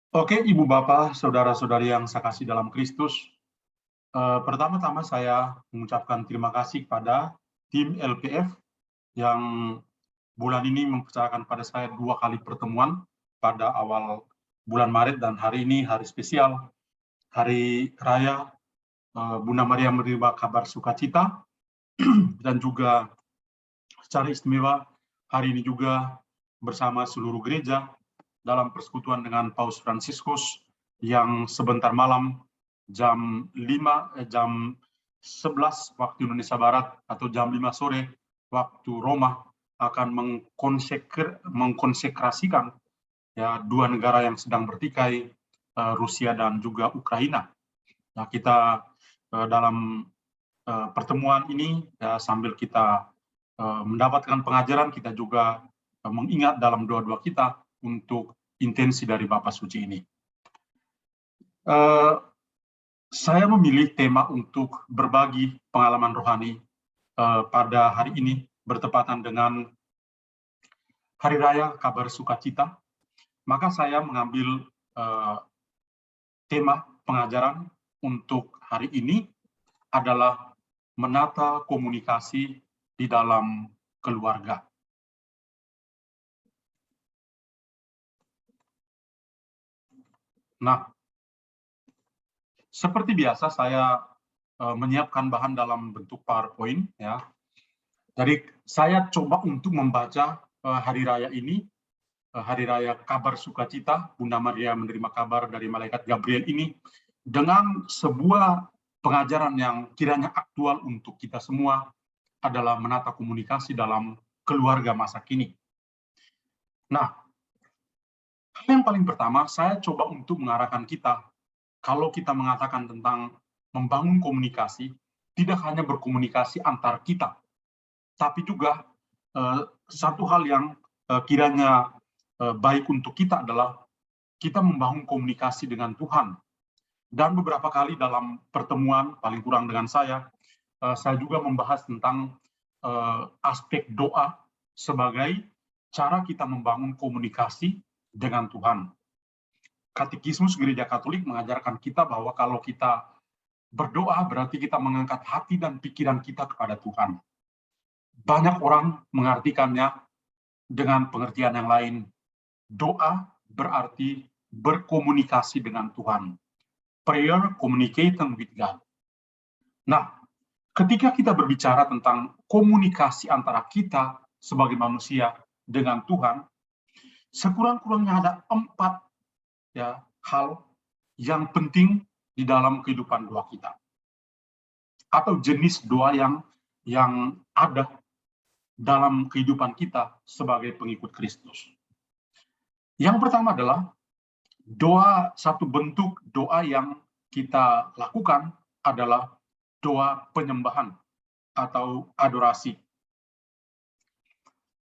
Oke, Ibu Bapak, saudara-saudari yang saya kasih dalam Kristus. Pertama-tama saya mengucapkan terima kasih kepada tim LPF yang bulan ini mempercayakan pada saya 2 kali pertemuan pada awal bulan Maret dan hari ini hari spesial, Hari Raya Bunda Maria menerima kabar sukacita, dan juga secara istimewa hari ini juga bersama seluruh gereja dalam persekutuan dengan Paus Fransiskus yang sebentar malam jam 11 waktu Indonesia Barat atau jam 5 sore waktu Roma akan mengkonsekrasikan ya dua negara yang sedang bertikai, Rusia dan juga Ukraina. Nah, kita dalam pertemuan ini ya, sambil kita mendapatkan pengajaran, kita juga mengingat dalam doa-doa kita untuk intensi dari Bapak Suci ini. Saya memilih tema untuk berbagi pengalaman rohani pada hari ini bertepatan dengan Hari Raya Kabar Sukacita. Maka saya mengambil tema pengajaran untuk hari ini adalah menata komunikasi di dalam keluarga. Nah, seperti biasa saya menyiapkan bahan dalam bentuk PowerPoint ya. Jadi saya coba untuk membaca hari raya ini, hari raya kabar sukacita Bunda Maria menerima kabar dari malaikat Gabriel ini dengan sebuah pengajaran yang kiranya aktual untuk kita semua, adalah menata komunikasi dalam keluarga masa kini. Nah, hal yang paling pertama saya coba untuk mengarahkan kita, kalau kita mengatakan tentang membangun komunikasi, tidak hanya berkomunikasi antar kita, tapi juga satu hal yang kiranya baik untuk kita adalah kita membangun komunikasi dengan Tuhan. Dan beberapa kali dalam pertemuan, paling kurang dengan saya juga membahas tentang aspek doa sebagai cara kita membangun komunikasi dengan Tuhan. Katekismus Gereja Katolik mengajarkan kita bahwa kalau kita berdoa berarti kita mengangkat hati dan pikiran kita kepada Tuhan. Banyak orang mengartikannya dengan pengertian yang lain. Doa berarti berkomunikasi dengan Tuhan. Prayer communicating with God. Nah, ketika kita berbicara tentang komunikasi antara kita sebagai manusia dengan Tuhan, sekurang-kurangnya ada 4 ya hal yang penting di dalam kehidupan doa kita, atau jenis doa yang ada dalam kehidupan kita sebagai pengikut Kristus. Yang pertama adalah doa, satu bentuk doa yang kita lakukan adalah doa penyembahan atau adorasi.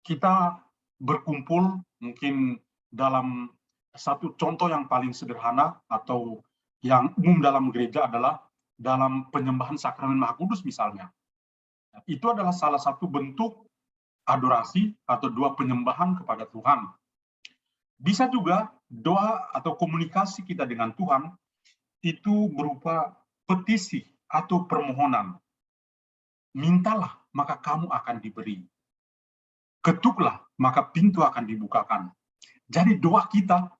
Kita berkumpul mungkin dalam satu contoh yang paling sederhana atau yang umum dalam gereja adalah dalam penyembahan sakramen Maha Kudus misalnya. Itu adalah salah satu bentuk adorasi atau doa penyembahan kepada Tuhan. Bisa juga doa atau komunikasi kita dengan Tuhan itu berupa petisi atau permohonan. Mintalah, maka kamu akan diberi. Ketuklah, maka pintu akan dibukakan. Jadi doa kita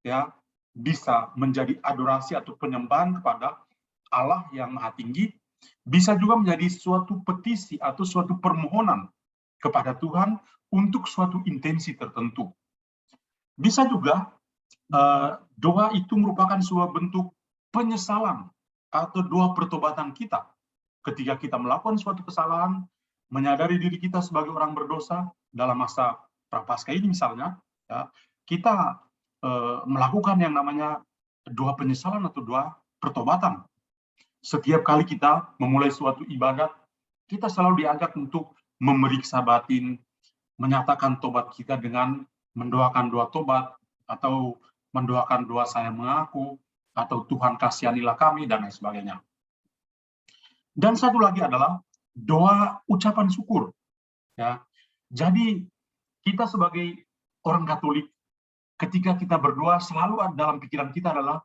ya bisa menjadi adorasi atau penyembahan kepada Allah yang Maha Tinggi, bisa juga menjadi suatu petisi atau suatu permohonan kepada Tuhan untuk suatu intensi tertentu. Bisa juga doa itu merupakan sebuah bentuk penyesalan atau doa pertobatan kita. Ketika kita melakukan suatu kesalahan, menyadari diri kita sebagai orang berdosa dalam masa Prapaskah ini misalnya, ya, kita melakukan yang namanya doa penyesalan atau doa pertobatan. Setiap kali kita memulai suatu ibadat, kita selalu diajak untuk memeriksa batin, menyatakan tobat kita dengan mendoakan doa tobat, atau mendoakan doa saya mengaku, atau Tuhan kasihanilah kami, dan lain sebagainya. Dan satu lagi adalah doa ucapan syukur. Ya. Jadi kita sebagai orang Katolik ketika kita berdoa selalu ada dalam pikiran kita adalah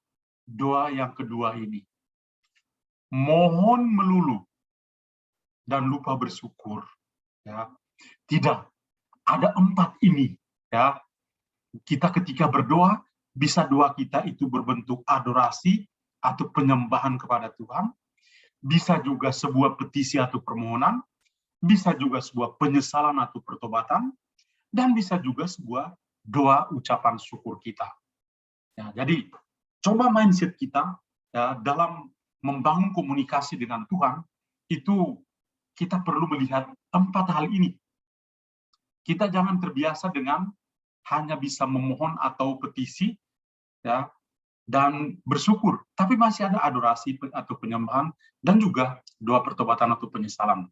doa yang kedua ini. Mohon melulu dan lupa bersyukur. Ya. Tidak, ada 4 ini. Ya. Kita ketika berdoa, bisa doa kita itu berbentuk adorasi atau penyembahan kepada Tuhan, bisa juga sebuah petisi atau permohonan, bisa juga sebuah penyesalan atau pertobatan, dan bisa juga sebuah doa ucapan syukur kita. Ya, jadi coba mindset kita ya, dalam membangun komunikasi dengan Tuhan, itu kita perlu melihat 4 hal ini. Kita jangan terbiasa dengan hanya bisa memohon atau petisi, ya, dan bersyukur, tapi masih ada adorasi atau penyembahan, dan juga doa pertobatan atau penyesalan.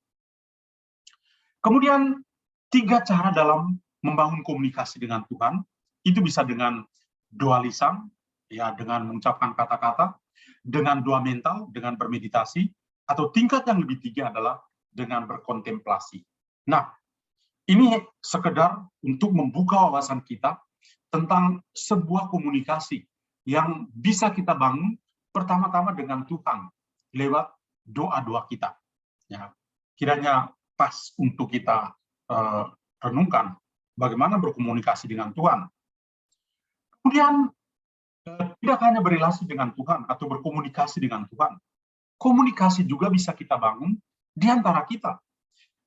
Kemudian 3 cara dalam membangun komunikasi dengan Tuhan, itu bisa dengan doa lisan, ya, dengan mengucapkan kata-kata, dengan doa mental, dengan bermeditasi, atau tingkat yang lebih tinggi adalah dengan berkontemplasi. Nah, ini sekedar untuk membuka wawasan kita tentang sebuah komunikasi yang bisa kita bangun pertama-tama dengan Tuhan lewat doa-doa kita. Ya, kiranya pas untuk kita renungkan bagaimana berkomunikasi dengan Tuhan. Kemudian tidak hanya berrelasi dengan Tuhan atau berkomunikasi dengan Tuhan, komunikasi juga bisa kita bangun di antara kita.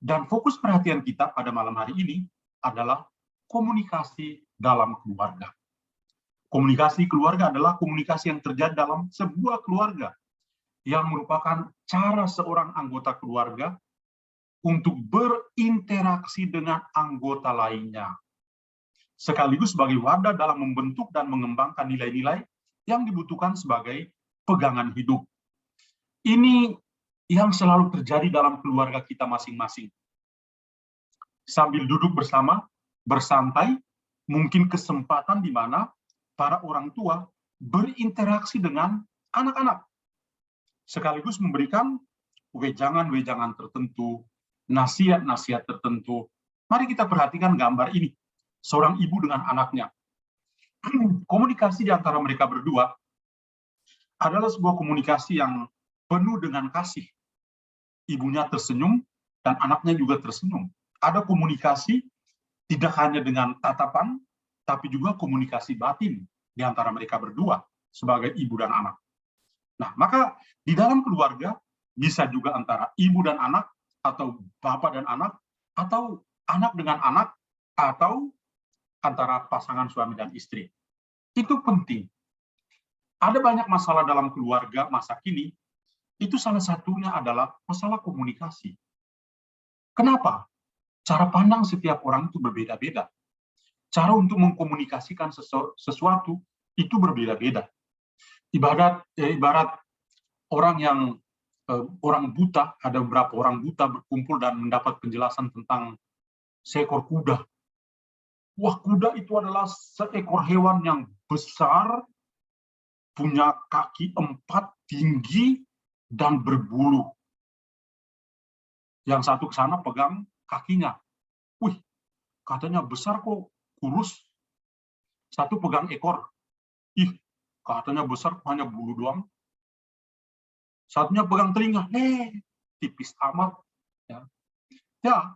Dan fokus perhatian kita pada malam hari ini adalah komunikasi dalam keluarga. Komunikasi keluarga adalah komunikasi yang terjadi dalam sebuah keluarga, yang merupakan cara seorang anggota keluarga untuk berinteraksi dengan anggota lainnya, sekaligus sebagai wadah dalam membentuk dan mengembangkan nilai-nilai yang dibutuhkan sebagai pegangan hidup. Ini yang selalu terjadi dalam keluarga kita masing-masing. Sambil duduk bersama, bersantai, mungkin kesempatan di mana para orang tua berinteraksi dengan anak-anak, sekaligus memberikan wejangan-wejangan tertentu, nasihat-nasihat tertentu. Mari kita perhatikan gambar ini. Seorang ibu dengan anaknya. Komunikasi di antara mereka berdua adalah sebuah komunikasi yang penuh dengan kasih. Ibunya tersenyum dan anaknya juga tersenyum. Ada komunikasi tidak hanya dengan tatapan, tapi juga komunikasi batin di antara mereka berdua sebagai ibu dan anak. Nah, maka di dalam keluarga bisa juga antara ibu dan anak, atau bapak dan anak, atau anak dengan anak, atau antara pasangan suami dan istri. Itu penting. Ada banyak masalah dalam keluarga masa kini, itu salah satunya adalah masalah komunikasi. Kenapa? Cara pandang setiap orang itu berbeda-beda. Cara untuk mengkomunikasikan sesuatu itu berbeda-beda. Ibarat orang yang orang buta, ada beberapa orang buta berkumpul dan mendapat penjelasan tentang seekor kuda. Wah, kuda itu adalah seekor hewan yang besar, punya kaki 4, tinggi, dan berbulu. Yang satu ke sana pegang kakinya. Wih, katanya besar kok, kurus. Satu pegang ekor. Ih, katanya besar kok, hanya bulu doang. Satunya pegang telinga. Tipis amat. Ya,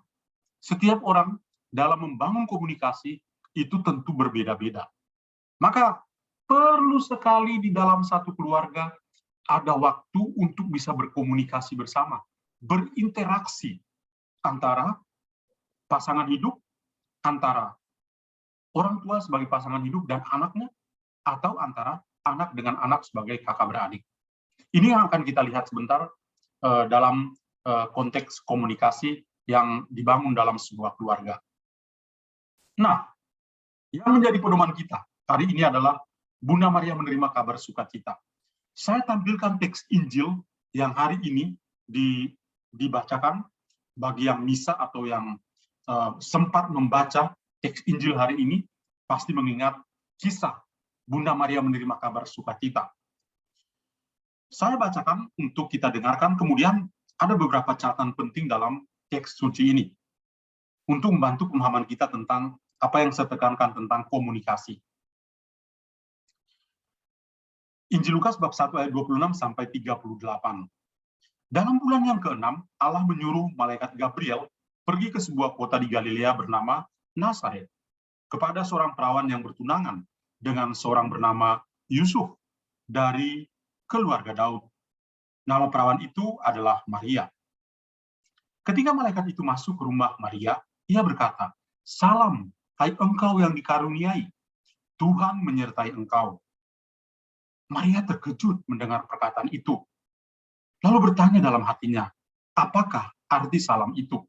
setiap orang dalam membangun komunikasi itu tentu berbeda-beda. Maka perlu sekali di dalam satu keluarga ada waktu untuk bisa berkomunikasi bersama, berinteraksi antara pasangan hidup, antara orang tua sebagai pasangan hidup dan anaknya, atau antara anak dengan anak sebagai kakak beradik. Ini yang akan kita lihat sebentar dalam konteks komunikasi yang dibangun dalam sebuah keluarga. Nah, yang menjadi pedoman kita hari ini adalah Bunda Maria menerima kabar sukacita. Saya tampilkan teks Injil yang hari ini dibacakan bagi yang misa atau yang sempat membaca teks Injil hari ini, pasti mengingat kisah Bunda Maria menerima kabar sukacita. Saya bacakan untuk kita dengarkan, kemudian ada beberapa catatan penting dalam teks suci ini untuk membantu pemahaman kita tentang apa yang saya tekankan tentang komunikasi. Injil Lukas bab 1 ayat 26 sampai 38. Dalam bulan yang ke-6, Allah menyuruh malaikat Gabriel pergi ke sebuah kota di Galilea bernama Nazaret, kepada seorang perawan yang bertunangan dengan seorang bernama Yusuf dari keluarga Daud. Nama perawan itu adalah Maria. Ketika malaikat itu masuk ke rumah Maria, ia berkata, "Salam, hai engkau yang dikaruniai, Tuhan menyertai engkau." Maria terkejut mendengar perkataan itu, lalu bertanya dalam hatinya, apakah arti salam itu?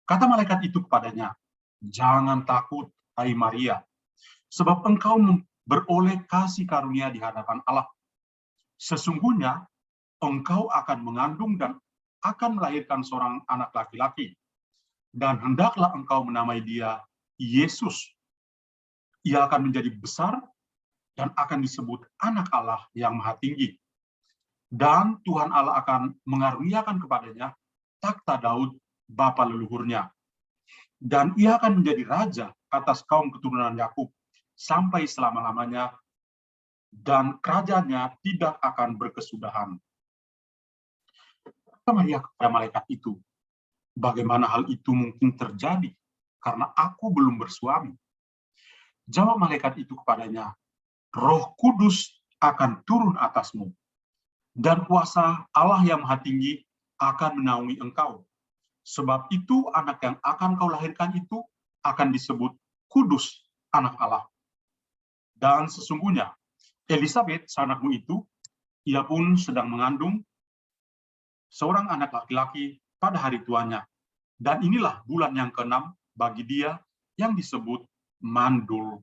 Kata malaikat itu kepadanya, "Jangan takut, hai Maria, sebab engkau beroleh kasih karunia di hadapan Allah. Sesungguhnya engkau akan mengandung dan akan melahirkan seorang anak laki-laki, dan hendaklah engkau menamai dia Yesus. Ia akan menjadi besar dan akan disebut anak Allah yang maha tinggi. Dan Tuhan Allah akan mengaruniakan kepadanya takhta Daud, bapa leluhurnya. Dan ia akan menjadi raja atas kaum keturunan Yakub sampai selama-lamanya, dan kerajaannya tidak akan berkesudahan." Kata Maria kepada malaikat itu, "Bagaimana hal itu mungkin terjadi? Karena aku belum bersuami." Jawab malaikat itu kepadanya, "Roh Kudus akan turun atasmu, dan kuasa Allah yang Maha Tinggi akan menaungi engkau. Sebab itu anak yang akan kau lahirkan itu akan disebut Kudus, anak Allah. Dan sesungguhnya Elisabet, sanakmu itu, ia pun sedang mengandung seorang anak laki-laki pada hari tuanya. Dan inilah bulan yang ke-6 bagi dia yang disebut mandul.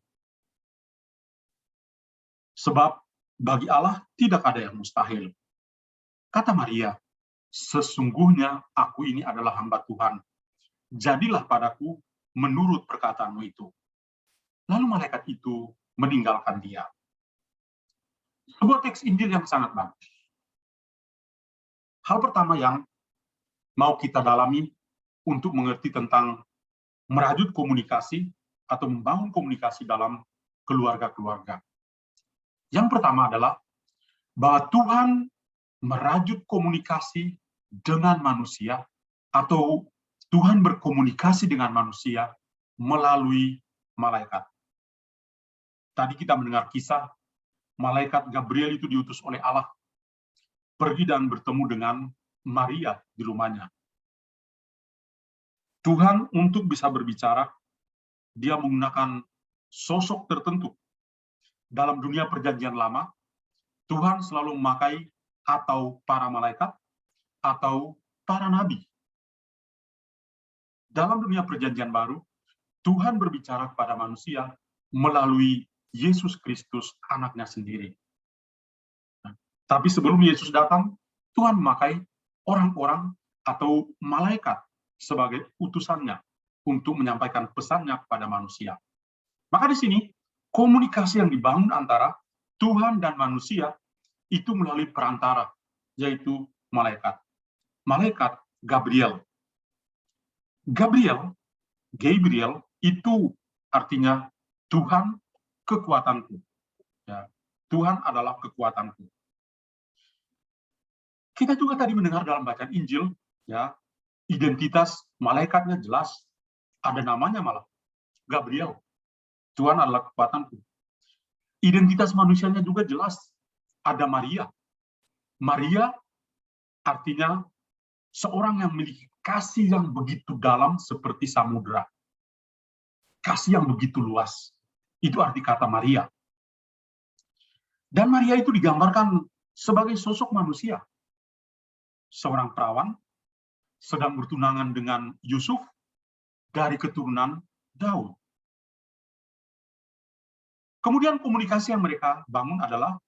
Sebab bagi Allah tidak ada yang mustahil." Kata Maria, "Sesungguhnya aku ini adalah hamba Tuhan. Jadilah padaku menurut perkataanmu itu." Lalu malaikat itu meninggalkan dia. Sebuah teks Injil yang sangat bagus. Hal pertama yang mau kita dalami untuk mengerti tentang merajut komunikasi atau membangun komunikasi dalam keluarga-keluarga. Yang pertama adalah bahwa Tuhan merajut komunikasi dengan manusia, atau Tuhan berkomunikasi dengan manusia melalui malaikat. Tadi kita mendengar kisah malaikat Gabriel itu diutus oleh Allah pergi dan bertemu dengan Maria di rumahnya. Tuhan untuk bisa berbicara, dia menggunakan sosok tertentu. Dalam dunia perjanjian lama, Tuhan selalu memakai atau para malaikat atau para nabi. Dalam dunia perjanjian baru, Tuhan berbicara kepada manusia melalui Yesus Kristus, anaknya sendiri. Tapi sebelum Yesus datang, Tuhan memakai orang-orang atau malaikat sebagai utusannya untuk menyampaikan pesannya kepada manusia. Maka di sini, komunikasi yang dibangun antara Tuhan dan manusia itu melalui perantara, yaitu malaikat. Malaikat Gabriel. Gabriel itu artinya Tuhan kekuatanku. Ya, Tuhan adalah kekuatanku. Kita juga tadi mendengar dalam bacaan Injil, ya, identitas malaikatnya jelas, ada namanya malah, Gabriel. Tuhan adalah kekuatanku. Identitas manusianya juga jelas, ada Maria. Maria artinya seorang yang memiliki kasih yang begitu dalam seperti samudera. Kasih yang begitu luas. Itu arti kata Maria. Dan Maria itu digambarkan sebagai sosok manusia. Seorang perawan sedang bertunangan dengan Yusuf dari keturunan Daud. Kemudian komunikasi yang mereka bangun adalah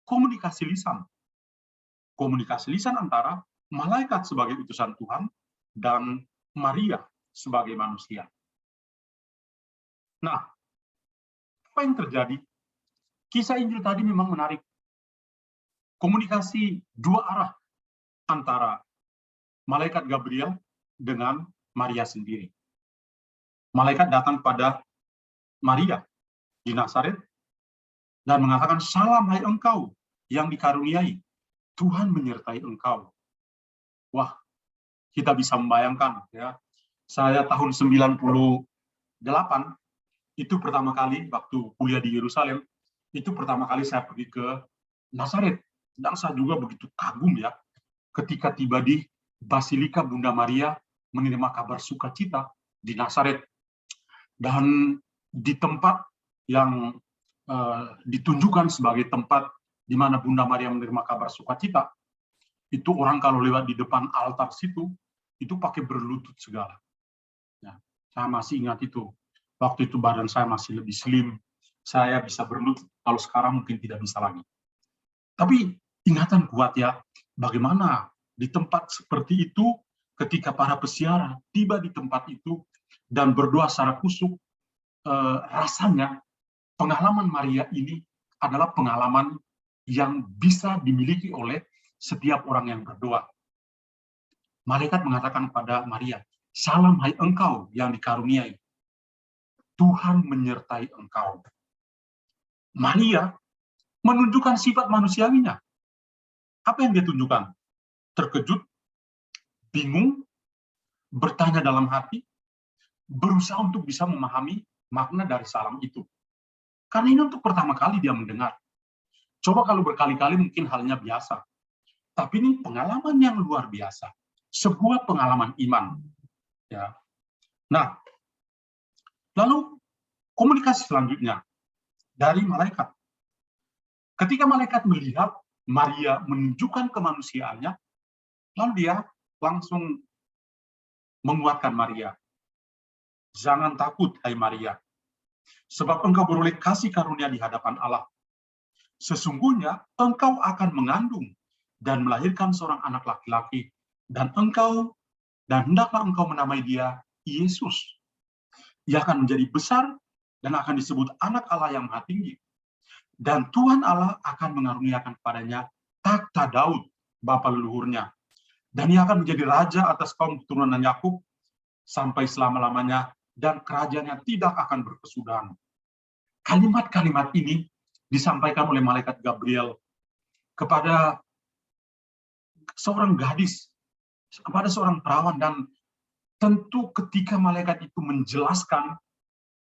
komunikasi lisan. Komunikasi lisan antara malaikat sebagai utusan Tuhan dan Maria sebagai manusia. Nah, apa yang terjadi? Kisah Injil tadi memang menarik. Komunikasi dua arah antara malaikat Gabriel dengan Maria sendiri. Malaikat datang pada Maria di Nazaret dan mengatakan, "Salam hai engkau yang dikaruniai, Tuhan menyertai engkau." Wah, kita bisa membayangkan ya. Saya tahun 98 itu pertama kali waktu kuliah di Yerusalem, itu pertama kali saya pergi ke Nazaret, dan saya juga begitu kagum ya ketika tiba di Basilika Bunda Maria menerima kabar sukacita di Nazaret, dan di tempat yang ditunjukkan sebagai tempat di mana Bunda Maria menerima kabar sukacita, itu orang kalau lewat di depan altar situ itu pakai berlutut segala. Ya, saya masih ingat itu. Waktu itu badan saya masih lebih slim, saya bisa berlutut. Kalau sekarang mungkin tidak bisa lagi. Tapi ingatan kuat ya, bagaimana di tempat seperti itu ketika para pesiara tiba di tempat itu dan berdoa secara khusyuk, rasanya pengalaman Maria ini adalah pengalaman yang bisa dimiliki oleh setiap orang yang berdoa. Malaikat mengatakan kepada Maria, "Salam hai engkau yang dikaruniai, Tuhan menyertai engkau." Maria menunjukkan sifat manusiawinya. Apa yang dia tunjukkan? Terkejut, bingung, bertanya dalam hati, berusaha untuk bisa memahami makna dari salam itu. Karena ini untuk pertama kali dia mendengar. Coba kalau berkali-kali mungkin halnya biasa. Tapi ini pengalaman yang luar biasa. Sebuah pengalaman iman. Ya. Nah, lalu komunikasi selanjutnya dari malaikat. Ketika malaikat melihat Maria menunjukkan kemanusiaannya, lalu dia langsung menguatkan Maria. "Jangan takut, hai Maria, sebab engkau beroleh kasih karunia di hadapan Allah. Sesungguhnya engkau akan mengandung dan melahirkan seorang anak laki-laki, dan hendaklah engkau menamai dia Yesus. Ia akan menjadi besar dan akan disebut Anak Allah yang Maha Tinggi. Dan Tuhan Allah akan mengaruniakan kepadanya takhta Daud, bapa leluhurnya. Dan ia akan menjadi raja atas kaum keturunan Yakub sampai selama-lamanya, dan kerajaannya tidak akan berkesudahan." Kalimat-kalimat ini disampaikan oleh malaikat Gabriel kepada seorang gadis, kepada seorang perawan, dan tentu ketika malaikat itu menjelaskan,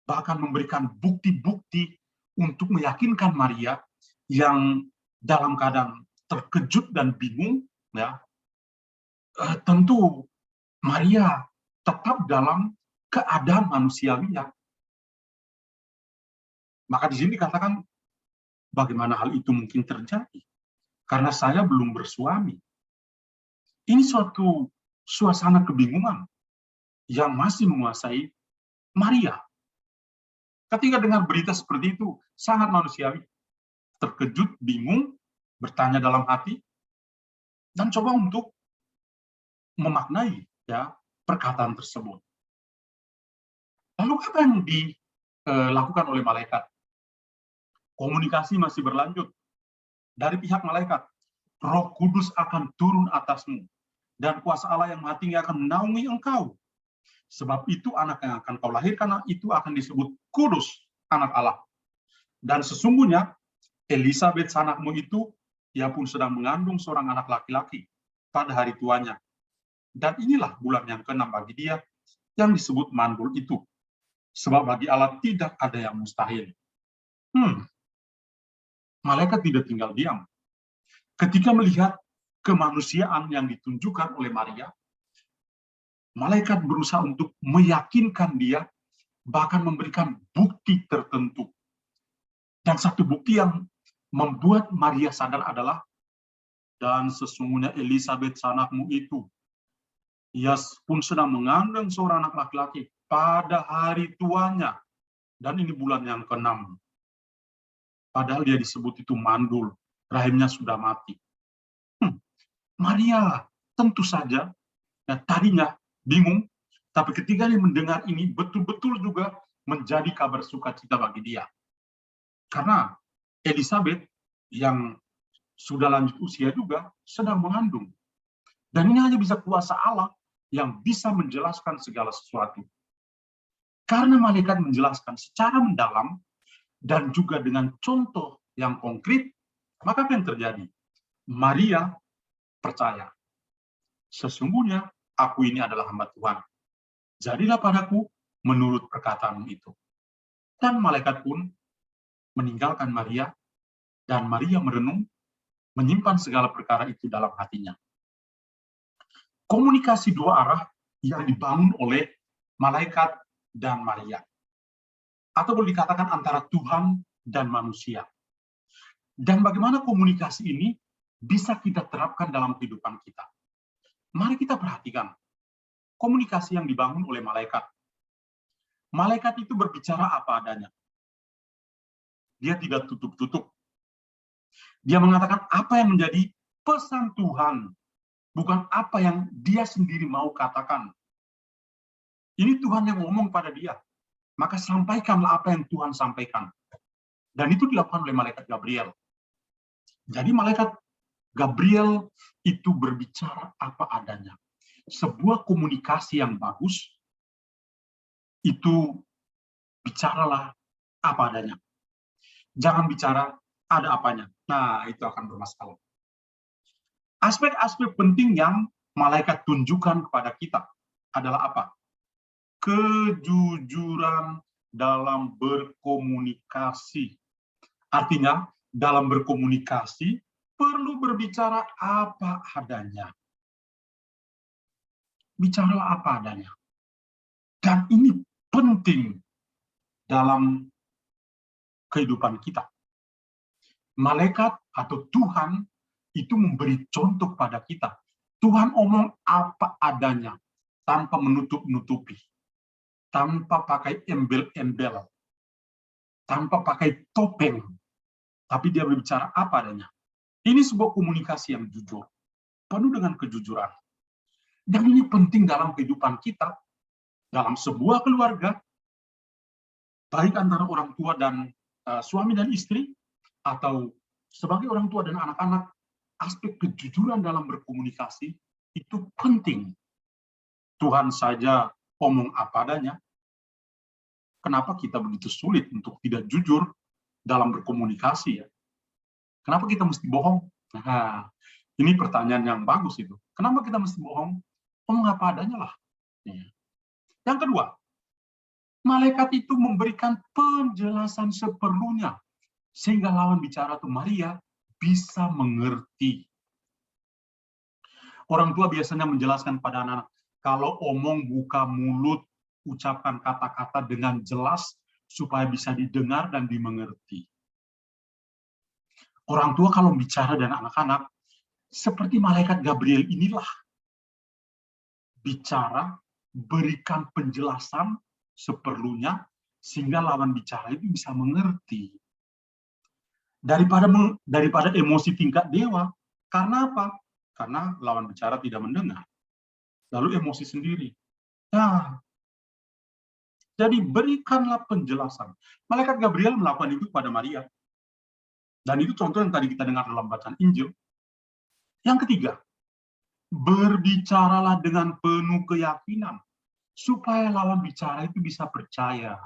bahkan memberikan bukti-bukti untuk meyakinkan Maria yang dalam keadaan terkejut dan bingung, ya, tentu Maria tetap dalam keadaan manusiawinya. Maka di sini dikatakan, bagaimana hal itu mungkin terjadi? Karena saya belum bersuami. Ini suatu suasana kebingungan yang masih menguasai Maria. Ketika dengar berita seperti itu, sangat manusiawi. Terkejut, bingung, bertanya dalam hati, dan coba untuk memaknai ya perkataan tersebut. Lalu apa yang dilakukan oleh malaikat? Komunikasi masih berlanjut. Dari pihak malaikat, Roh Kudus akan turun atasmu, dan kuasa Allah yang Maha Tinggi akan menaungi engkau. Sebab itu anak yang akan kau lahirkan itu akan disebut kudus, anak Allah. Dan sesungguhnya Elisabet sanakmu itu, ia pun sedang mengandung seorang anak laki-laki pada hari tuanya. Dan inilah bulan yang ke-6 bagi dia, yang disebut mandul itu. Sebab bagi Allah tidak ada yang mustahil. Malaikat tidak tinggal diam. Ketika melihat kemanusiaan yang ditunjukkan oleh Maria, malaikat berusaha untuk meyakinkan dia, bahkan memberikan bukti tertentu. Dan satu bukti yang membuat Maria sadar adalah, dan sesungguhnya Elisabet sanakmu itu, ia pun sedang mengandung seorang anak laki-laki pada hari tuanya, dan ini bulan yang ke-6. Padahal dia disebut itu mandul, rahimnya sudah mati. Maria tentu saja, ya, tadinya bingung, tapi ketika dia mendengar ini, betul-betul juga menjadi kabar sukacita bagi dia. Karena Elisabet yang sudah lanjut usia juga sedang mengandung. Dan ini hanya bisa kuasa Allah yang bisa menjelaskan segala sesuatu. Karena malaikat menjelaskan secara mendalam dan juga dengan contoh yang konkret, maka apa yang terjadi? Maria percaya. Sesungguhnya aku ini adalah hamba Tuhan. Jadilah padaku menurut perkataanmu itu. Dan malaikat pun meninggalkan Maria, dan Maria merenung, menyimpan segala perkara itu dalam hatinya. Komunikasi dua arah yang dibangun oleh malaikat dan Maria. Atau boleh dikatakan antara Tuhan dan manusia. Dan bagaimana komunikasi ini bisa kita terapkan dalam kehidupan kita. Mari kita perhatikan komunikasi yang dibangun oleh malaikat. Malaikat itu berbicara apa adanya. Dia tidak tutup-tutup. Dia mengatakan apa yang menjadi pesan Tuhan, bukan apa yang dia sendiri mau katakan. Ini Tuhan yang ngomong pada dia. Maka sampaikanlah apa yang Tuhan sampaikan. Dan itu dilakukan oleh malaikat Gabriel. Jadi malaikat Gabriel itu berbicara apa adanya. Sebuah komunikasi yang bagus, itu bicaralah apa adanya. Jangan bicara ada apanya. Nah, itu akan bermasalah. Aspek-aspek penting yang malaikat tunjukkan kepada kita adalah apa? Kejujuran dalam berkomunikasi. Artinya, dalam berkomunikasi perlu berbicara apa adanya. Bicaralah apa adanya. Dan ini penting dalam kehidupan kita. Malaikat atau Tuhan itu memberi contoh pada kita. Tuhan omong apa adanya, tanpa menutup-nutupi, tanpa pakai embel-embel, tanpa pakai topeng, tapi dia berbicara apa adanya. Ini sebuah komunikasi yang jujur, penuh dengan kejujuran. Dan ini penting dalam kehidupan kita, dalam sebuah keluarga, baik antara orang tua dan suami dan istri, atau sebagai orang tua dan anak-anak, aspek kejujuran dalam berkomunikasi itu penting. Tuhan saja omong apa adanya. Kenapa kita begitu sulit untuk tidak jujur dalam berkomunikasi ya? Kenapa kita mesti bohong? Nah, ini pertanyaan yang bagus itu. Kenapa kita mesti bohong? Omong apa adanya lah. Yang kedua, malaikat itu memberikan penjelasan seperlunya sehingga lawan bicara itu Maria bisa mengerti. Orang tua biasanya menjelaskan pada anak-anak, kalau omong buka mulut, ucapkan kata-kata dengan jelas supaya bisa didengar dan dimengerti. Orang tua kalau bicara dengan anak-anak, seperti malaikat Gabriel inilah. Bicara, berikan penjelasan seperlunya, sehingga lawan bicara itu bisa mengerti. Daripada emosi tingkat dewa, karena apa? Karena lawan bicara tidak mendengar. Lalu emosi sendiri. Nah, jadi berikanlah penjelasan. Malaikat Gabriel melakukan itu kepada Maria. Dan itu contoh yang tadi kita dengar dalam bacaan Injil. Yang ketiga, berbicaralah dengan penuh keyakinan, supaya lawan bicara itu bisa percaya.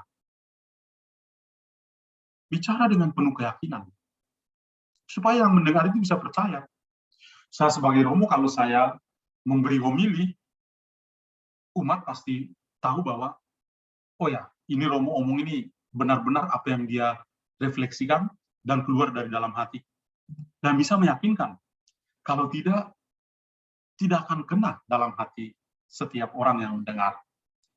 Bicara dengan penuh keyakinan, supaya yang mendengar itu bisa percaya. Saya sebagai romo, kalau saya memberi homili, umat pasti tahu bahwa, oh ya, ini romo omong ini benar-benar apa yang dia refleksikan dan keluar dari dalam hati. Dan bisa meyakinkan. Kalau tidak akan kena dalam hati setiap orang yang mendengar.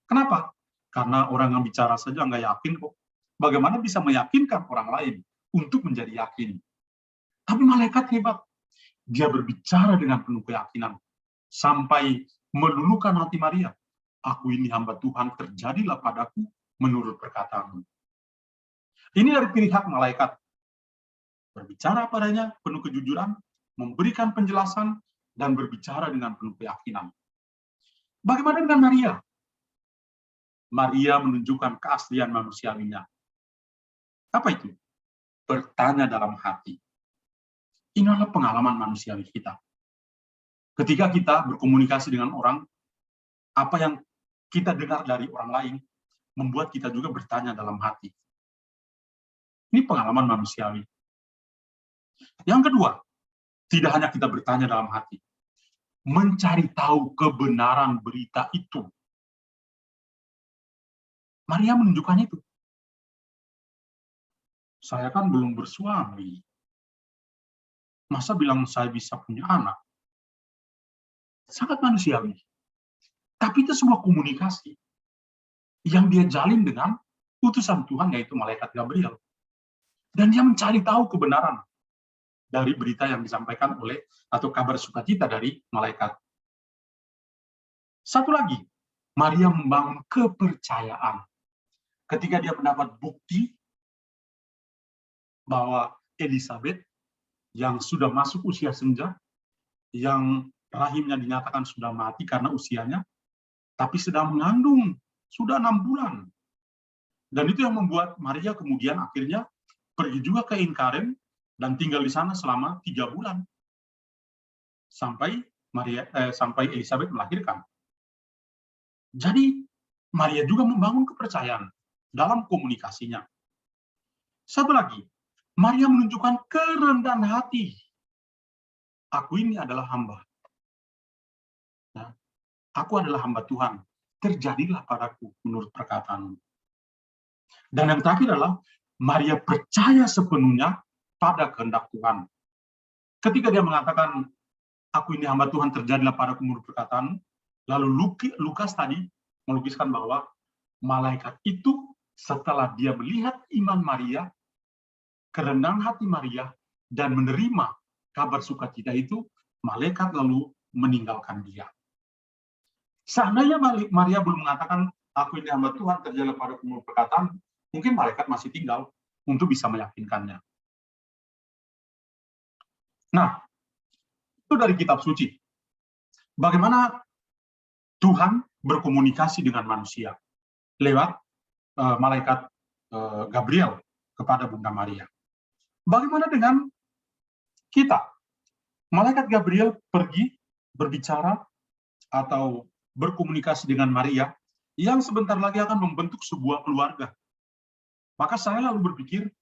Kenapa? Karena orang yang bicara saja nggak yakin kok. Bagaimana bisa meyakinkan orang lain untuk menjadi yakin? Tapi malaikat hebat. Dia berbicara dengan penuh keyakinan. Sampai meluluhkan hati Maria. Aku ini hamba Tuhan, terjadilah padaku menurut perkataanmu. Ini dari pihak malaikat. Berbicara padanya penuh kejujuran, memberikan penjelasan, dan berbicara dengan penuh keyakinan. Bagaimana dengan Maria? Maria menunjukkan keaslian manusiawinya. Apa itu? Bertanya dalam hati. Inilah pengalaman manusiawi kita. Ketika kita berkomunikasi dengan orang, apa yang kita dengar dari orang lain membuat kita juga bertanya dalam hati. Ini pengalaman manusiawi. Yang kedua, tidak hanya kita bertanya dalam hati, mencari tahu kebenaran berita itu. Maria menunjukkan itu. Saya kan belum bersuami. Masa bilang saya bisa punya anak? Sangat manusiawi. Tapi itu sebuah komunikasi yang dia jalin dengan utusan Tuhan, yaitu malaikat Gabriel. Dan dia mencari tahu kebenaran dari berita yang disampaikan oleh, atau kabar sukacita dari malaikat. Satu lagi, Maria membangun kepercayaan. Ketika dia mendapat bukti bahwa Elizabeth yang sudah masuk usia senja, yang rahimnya dinyatakan sudah mati karena usianya, tapi sedang mengandung, sudah 6 bulan. Dan itu yang membuat Maria kemudian akhirnya pergi juga ke Ingkaren dan tinggal di sana selama 3 bulan. Sampai Elizabeth melahirkan. Jadi Maria juga membangun kepercayaan dalam komunikasinya. Satu lagi, Maria menunjukkan kerendahan hati. Aku ini adalah hamba. Nah, aku adalah hamba Tuhan. Terjadilah padaku menurut perkataanmu. Dan yang terakhir adalah Maria percaya sepenuhnya pada kehendak Tuhan. Ketika dia mengatakan, aku ini hamba Tuhan, terjadilah padaku menurut perkataanmu, lalu Lukas tadi melukiskan bahwa malaikat itu setelah dia melihat iman Maria, kerendahan hati Maria, dan menerima kabar sukacita itu, malaikat lalu meninggalkan dia. Seandainya Maria belum mengatakan, aku ini hamba Tuhan, terjadilah padaku menurut perkataan, mungkin malaikat masih tinggal untuk bisa meyakinkannya. Nah, itu dari kitab suci. Bagaimana Tuhan berkomunikasi dengan manusia lewat malaikat Gabriel kepada Bunda Maria. Bagaimana dengan kita? Malaikat Gabriel pergi berbicara atau berkomunikasi dengan Maria yang sebentar lagi akan membentuk sebuah keluarga. Maka saya lalu berpikir,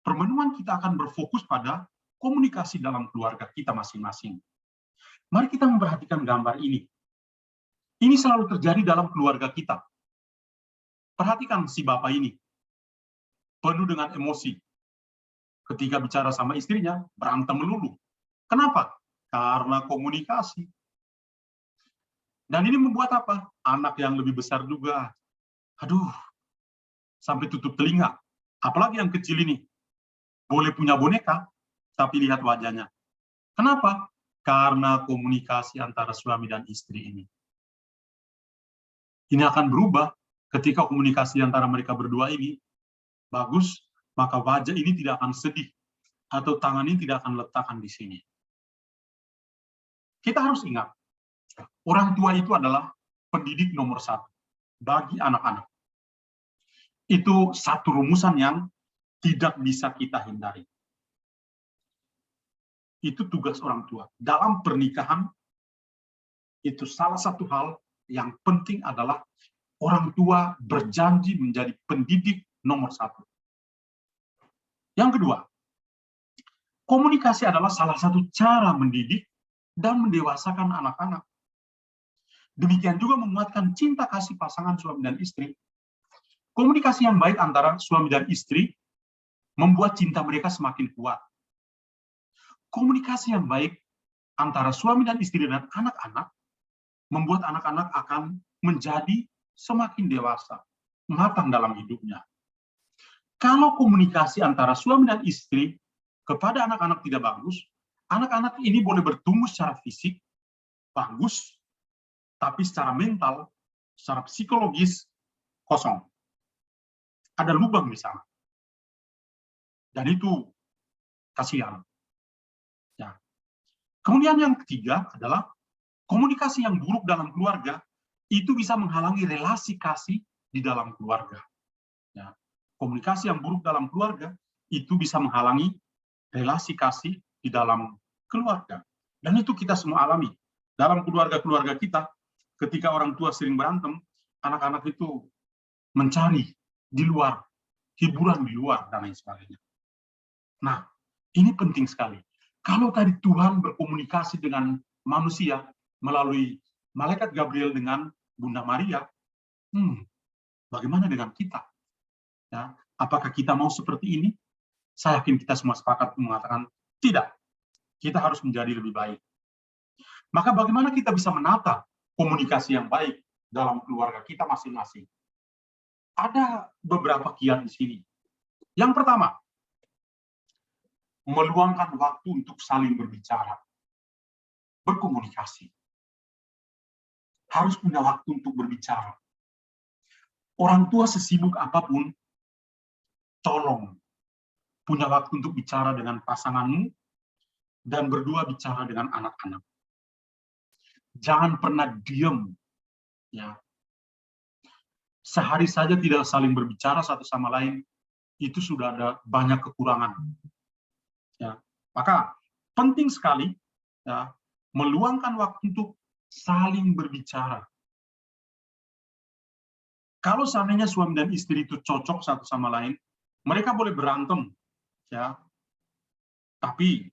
permenuan kita akan berfokus pada komunikasi dalam keluarga kita masing-masing. Mari kita memperhatikan gambar ini. Ini selalu terjadi dalam keluarga kita. Perhatikan si bapak ini, penuh dengan emosi. Ketika bicara sama istrinya, berantem melulu. Kenapa? Karena komunikasi. Dan ini membuat apa? Anak yang lebih besar juga. Aduh, sampai tutup telinga. Apalagi yang kecil ini. Boleh punya boneka, tapi lihat wajahnya. Kenapa? Karena komunikasi antara suami dan istri ini. Ini akan berubah ketika komunikasi antara mereka berdua ini bagus, maka wajah ini tidak akan sedih, atau tangan ini tidak akan letakkan di sini. Kita harus ingat, orang tua itu adalah pendidik nomor 1 bagi anak-anak. Itu satu rumusan yang tidak bisa kita hindari. Itu tugas orang tua. Dalam pernikahan, itu salah satu hal yang penting adalah orang tua berjanji menjadi pendidik nomor 1. Yang kedua, komunikasi adalah salah satu cara mendidik dan mendewasakan anak-anak. Demikian juga menguatkan cinta kasih pasangan suami dan istri. Komunikasi yang baik antara suami dan istri membuat cinta mereka semakin kuat. Komunikasi yang baik antara suami dan istri dan anak-anak membuat anak-anak akan menjadi semakin dewasa, matang dalam hidupnya. Kalau komunikasi antara suami dan istri kepada anak-anak tidak bagus, anak-anak ini boleh bertumbuh secara fisik, bagus, tapi secara mental, secara psikologis, kosong. Ada lubang di sana. Dan itu kasihan. Ya. Kemudian yang ketiga adalah komunikasi yang buruk dalam keluarga itu bisa menghalangi relasi kasih di dalam keluarga. Ya. Komunikasi yang buruk dalam keluarga itu bisa menghalangi relasi kasih di dalam keluarga. Dan itu kita semua alami. Dalam keluarga-keluarga kita, ketika orang tua sering berantem, anak-anak itu mencari di luar, hiburan di luar, dan lain sebagainya. Nah, Ini penting sekali. Kalau tadi Tuhan berkomunikasi dengan manusia melalui malaikat Gabriel dengan Bunda Maria, bagaimana dengan kita? Ya, apakah kita mau seperti ini? Saya yakin kita semua sepakat mengatakan tidak. Kita harus menjadi lebih baik. Maka bagaimana kita bisa menata komunikasi yang baik dalam keluarga kita masing-masing? Ada beberapa kiat di sini. Yang pertama, meluangkan waktu untuk saling berbicara, berkomunikasi. Harus punya waktu untuk berbicara. Orang tua sesibuk apapun, tolong punya waktu untuk bicara dengan pasanganmu dan berdua bicara dengan anak-anak. Jangan pernah diam, ya. Sehari saja tidak saling berbicara satu sama lain, itu sudah ada banyak kekurangan. Ya, maka penting sekali, ya, meluangkan waktu untuk saling berbicara. Kalau seandainya suami dan istri itu cocok satu sama lain, mereka boleh berantem, ya. Tapi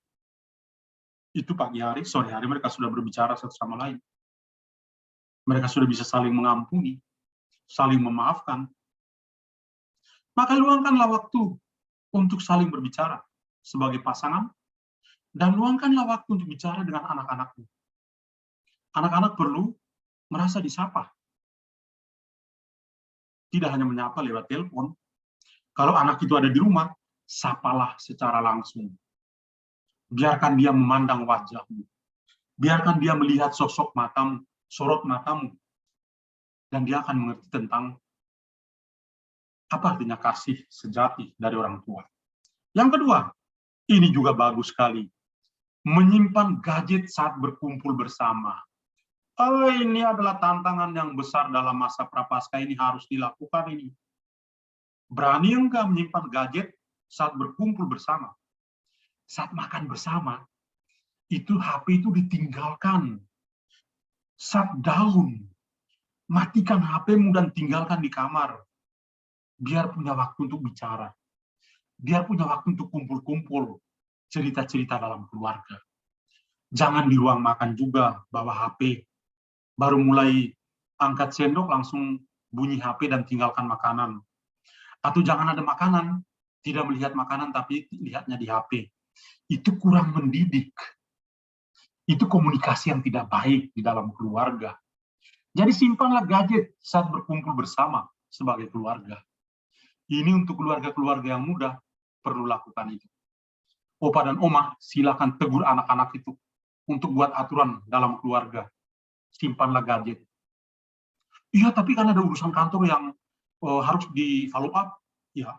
itu pagi hari, sore hari mereka sudah berbicara satu sama lain. Mereka sudah bisa saling mengampuni, saling memaafkan. Maka luangkanlah waktu untuk saling berbicara sebagai pasangan, dan luangkanlah waktu untuk bicara dengan anak-anakmu. Anak-anak perlu merasa disapa. Tidak hanya menyapa lewat telepon. Kalau anak itu ada di rumah, sapalah secara langsung. Biarkan dia memandang wajahmu. Biarkan dia melihat sosok matamu, sorot matamu. Dan dia akan mengerti tentang apa artinya kasih sejati dari orang tua. Yang kedua, ini juga bagus sekali. Menyimpan gadget saat berkumpul bersama. Oh, ini adalah tantangan yang besar dalam masa prapaskah, ini harus dilakukan ini. Berani enggak menyimpan gadget saat berkumpul bersama? Saat makan bersama, itu HP itu ditinggalkan. Shutdown. Matikan HP-mu dan tinggalkan di kamar. Biar punya waktu untuk bicara. Biar punya waktu untuk kumpul-kumpul. Cerita-cerita dalam keluarga. Jangan di ruang makan juga bawa HP. Baru mulai angkat sendok langsung bunyi HP dan tinggalkan makanan. Atau jangan ada makanan, tidak melihat makanan tapi lihatnya di HP. Itu kurang mendidik. Itu komunikasi yang tidak baik di dalam keluarga. Jadi simpanlah gadget saat berkumpul bersama sebagai keluarga. Ini untuk keluarga-keluarga yang muda perlu lakukan itu. Opa dan oma silakan tegur anak-anak itu untuk buat aturan dalam keluarga. Simpanlah gadget. Iya, tapi kan ada urusan kantor yang harus di follow up. Ya,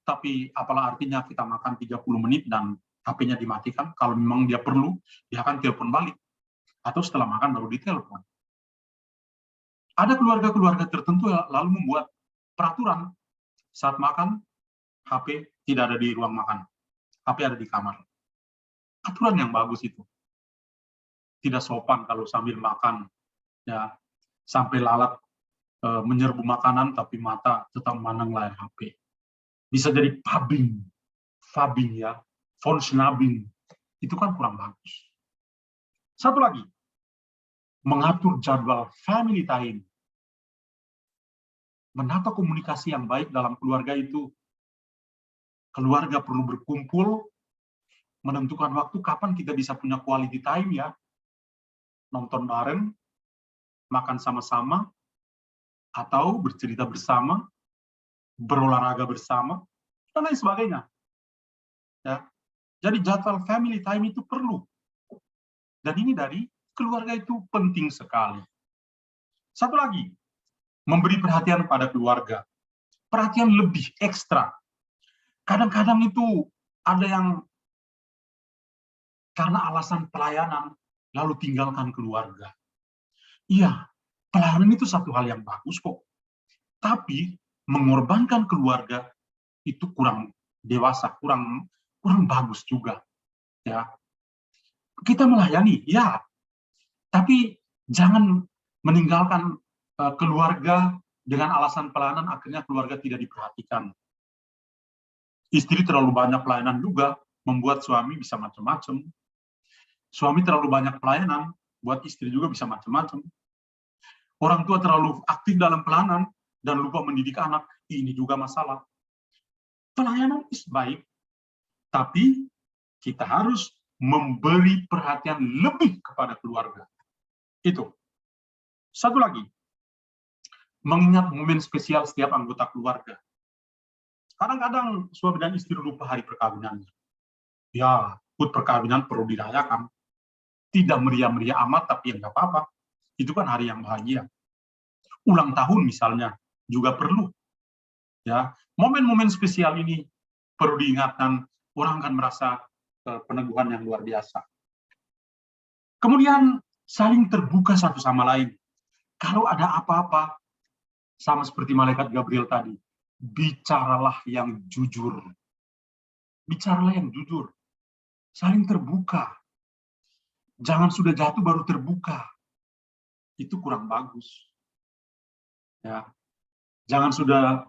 tapi apalah artinya kita makan 30 menit dan HP-nya dimatikan. Kalau memang dia perlu, dia akan telepon balik. Atau setelah makan baru ditelepon. Ada keluarga-keluarga tertentu yang lalu membuat peraturan saat makan, HP tidak ada di ruang makan. HP ada di kamar. Aturan yang bagus itu. Tidak sopan kalau sambil makan, ya, sampai lalat menyerbu makanan, tapi mata tetap memandang layar HP. Bisa jadi pubbing, ya, phone-snubbing. Itu kan kurang bagus. Satu lagi, mengatur jadwal family time. Menata komunikasi yang baik dalam keluarga itu. Keluarga perlu berkumpul, menentukan waktu kapan kita bisa punya quality time, ya. Nonton bareng, makan sama-sama, atau bercerita bersama, berolahraga bersama, dan lain sebagainya. Ya. Jadi jadwal family time itu perlu. Dan ini dari keluarga itu penting sekali. Satu lagi, memberi perhatian pada keluarga. Perhatian lebih ekstra. Kadang-kadang itu ada yang karena alasan pelayanan, lalu tinggalkan keluarga. Iya, pelayanan itu satu hal yang bagus kok. Tapi mengorbankan keluarga itu kurang dewasa, kurang bagus juga. Ya, kita melayani, ya, tapi jangan meninggalkan keluarga dengan alasan pelayanan, akhirnya keluarga tidak diperhatikan. Istri terlalu banyak pelayanan juga, membuat suami bisa macam-macam. Suami terlalu banyak pelayanan, buat istri juga bisa macam-macam. Orang tua terlalu aktif dalam pelayanan dan lupa mendidik anak, ini juga masalah. Pelayanan is baik, tapi kita harus memberi perhatian lebih kepada keluarga. Itu. Satu lagi, mengingat momen spesial setiap anggota keluarga. Kadang-kadang suami dan istri lupa hari perkawinannya. Ya, HUT perkawinan perlu dirayakan. Tidak meriah-meriah amat, tapi yang nggak apa-apa. Itu kan hari yang bahagia. Ulang tahun misalnya juga perlu. Ya, momen-momen spesial ini perlu diingatkan. Orang akan merasa peneguhan yang luar biasa. Kemudian saling terbuka satu sama lain. Kalau ada apa-apa, sama seperti malaikat Gabriel tadi, bicaralah yang jujur. Bicaralah yang jujur. Saling terbuka. Jangan sudah jatuh baru terbuka. Itu kurang bagus. Ya. Jangan sudah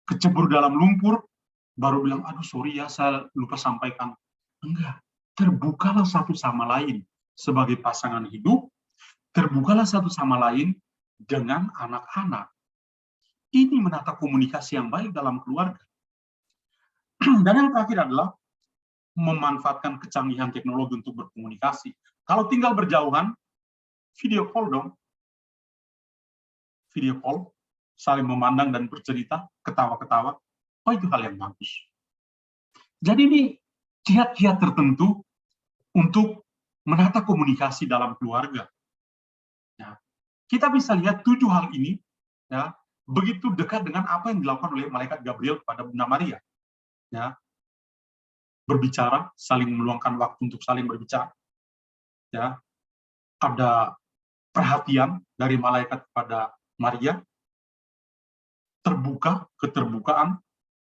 kecebur dalam lumpur, baru bilang, aduh sorry ya, saya lupa sampaikan. Enggak. Terbukalah satu sama lain sebagai pasangan hidup. Terbukalah satu sama lain dengan anak-anak. Ini menata komunikasi yang baik dalam keluarga. Dan yang terakhir adalah memanfaatkan kecanggihan teknologi untuk berkomunikasi. Kalau tinggal berjauhan, video call dong. Video call, saling memandang dan bercerita, ketawa-ketawa. Oh, itu hal yang bagus. Jadi ini kiat-kiat tertentu untuk menata komunikasi dalam keluarga. Ya. Kita bisa lihat 7 hal ini, ya, begitu dekat dengan apa yang dilakukan oleh malaikat Gabriel kepada Bunda Maria. Ya. Berbicara, saling meluangkan waktu untuk saling berbicara. Ya. Ada perhatian dari malaikat kepada Maria, terbuka, keterbukaan.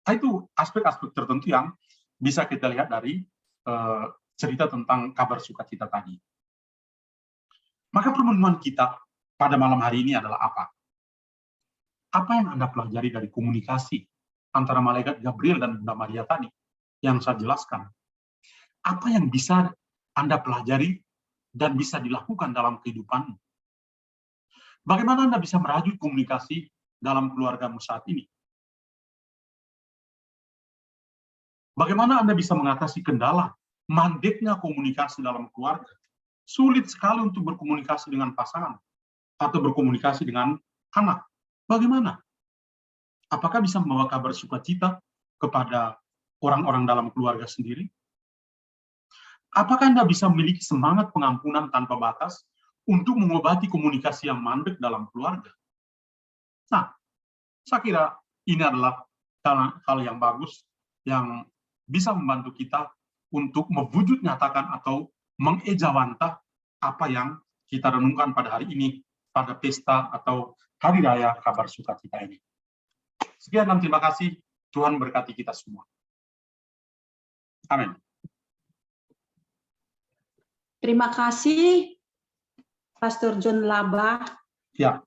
Nah, itu aspek-aspek tertentu yang bisa kita lihat dari cerita tentang kabar sukacita tadi. Maka pertemuan kita pada malam hari ini adalah apa? Apa yang Anda pelajari dari komunikasi antara malaikat Gabriel dan Bunda Maria tadi yang saya jelaskan? Apa yang bisa Anda pelajari dan bisa dilakukan dalam kehidupan? Bagaimana Anda bisa merajut komunikasi dalam keluargamu saat ini? Bagaimana Anda bisa mengatasi kendala mandeknya komunikasi dalam keluarga? Sulit sekali untuk berkomunikasi dengan pasangan atau berkomunikasi dengan anak. Bagaimana? Apakah bisa membawa kabar sukacita kepada orang-orang dalam keluarga sendiri? Apakah Anda bisa memiliki semangat pengampunan tanpa batas untuk mengobati komunikasi yang mandek dalam keluarga? Nah, saya kira ini adalah hal yang bagus yang bisa membantu kita untuk mewujud nyatakan atau mengejawantah apa yang kita renungkan pada hari ini, pada pesta atau hari raya kabar sukacita ini. Sekian dan terima kasih. Tuhan berkati kita semua. Amin. Terima kasih, Pastor John Labah. Ya.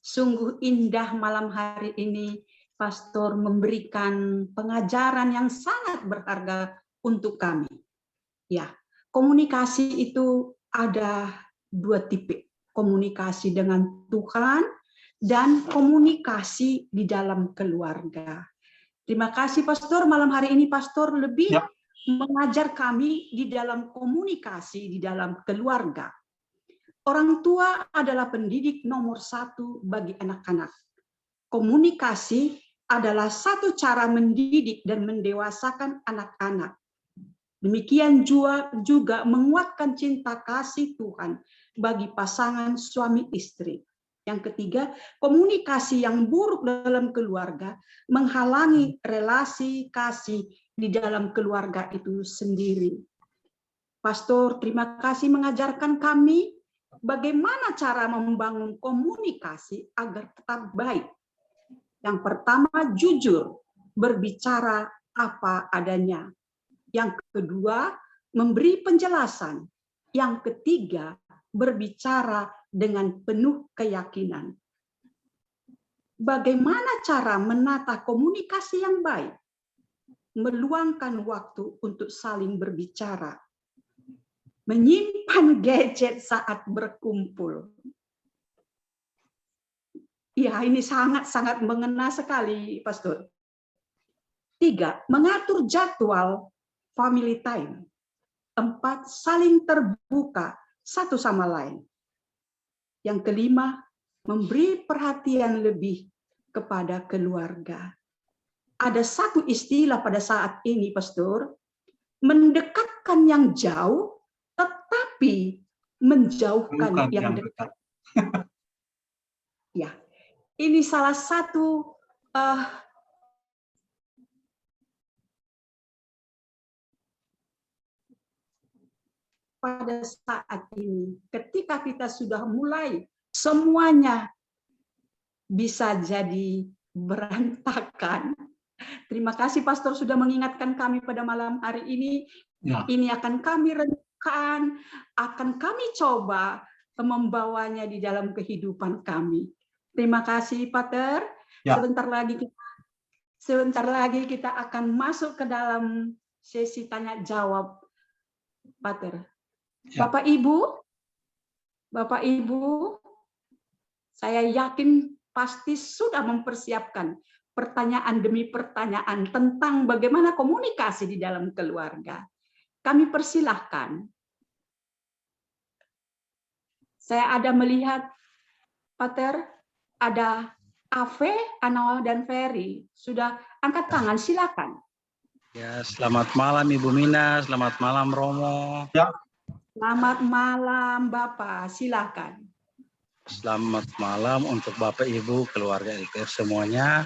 Sungguh indah malam hari ini, Pastor memberikan pengajaran yang sangat berharga untuk kami. Ya, komunikasi itu ada 2 tipe, komunikasi dengan Tuhan dan komunikasi di dalam keluarga. Terima kasih, Pastor. Malam hari ini, Pastor lebih mengajar kami di dalam komunikasi di dalam keluarga. Orang tua adalah pendidik nomor 1 bagi anak-anak. Komunikasi adalah satu cara mendidik dan mendewasakan anak-anak. Demikian juga menguatkan cinta kasih Tuhan bagi pasangan suami istri. Yang ketiga, komunikasi yang buruk dalam keluarga menghalangi relasi kasih di dalam keluarga itu sendiri. Pastor, terima kasih mengajarkan kami bagaimana cara membangun komunikasi agar tetap baik. Yang pertama, jujur, berbicara apa adanya. Yang kedua, memberi penjelasan. Yang ketiga, berbicara dengan penuh keyakinan. Bagaimana cara menata komunikasi yang baik? meluangkan waktu untuk saling berbicara, menyimpan gadget saat berkumpul. Ya, ini sangat-sangat mengena sekali, Pastor. 3, mengatur jadwal family time. 4, saling terbuka satu sama lain. Yang kelima, memberi perhatian lebih kepada keluarga. Ada satu istilah pada saat ini, Pastor, mendekatkan yang jauh, tetapi menjauhkan Bukan yang yang dekat. dekat. Ya, ini salah satu pada saat ini, ketika kita sudah mulai semuanya bisa jadi berantakan. Terima kasih Pastor sudah mengingatkan kami pada malam hari ini. Ya. Ini akan kami renungkan, akan kami coba membawanya di dalam kehidupan kami. Terima kasih Pater. Ya. Sebentar lagi kita akan masuk ke dalam sesi tanya jawab, Pater. Ya. Bapak Ibu, saya yakin pasti sudah mempersiapkan pertanyaan demi pertanyaan tentang bagaimana komunikasi di dalam keluarga. Kami persilahkan. Saya ada melihat, Pater, ada Ave, Anoa, dan Ferry. Sudah angkat tangan, silakan. Ya, selamat malam Ibu Mina, selamat malam Romo. Ya. Selamat malam Bapak, silakan. Selamat malam untuk Bapak Ibu keluarga LPR semuanya.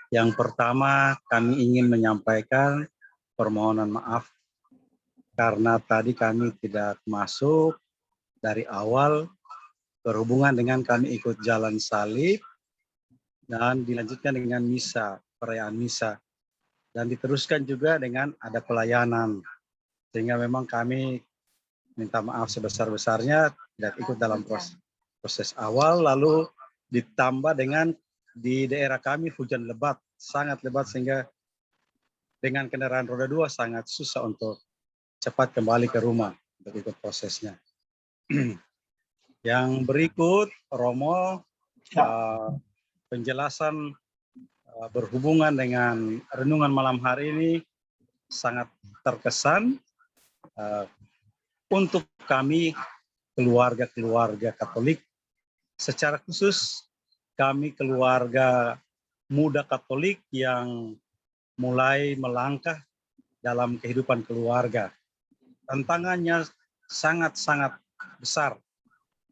Yang pertama kami ingin menyampaikan permohonan maaf karena tadi kami tidak masuk dari awal berhubungan dengan kami ikut jalan salib dan dilanjutkan dengan misa, perayaan misa. Dan diteruskan juga dengan ada pelayanan. Sehingga memang kami minta maaf sebesar-besarnya tidak ikut dalam proses awal, lalu ditambah dengan di daerah kami hujan lebat, sangat lebat sehingga dengan kendaraan roda 2 sangat susah untuk cepat kembali ke rumah untuk ikut prosesnya. Yang berikut, Romo, penjelasan berhubungan dengan renungan malam hari ini sangat terkesan untuk kami keluarga-keluarga Katolik, secara khusus kami keluarga muda Katolik yang mulai melangkah dalam kehidupan keluarga. Tantangannya sangat-sangat besar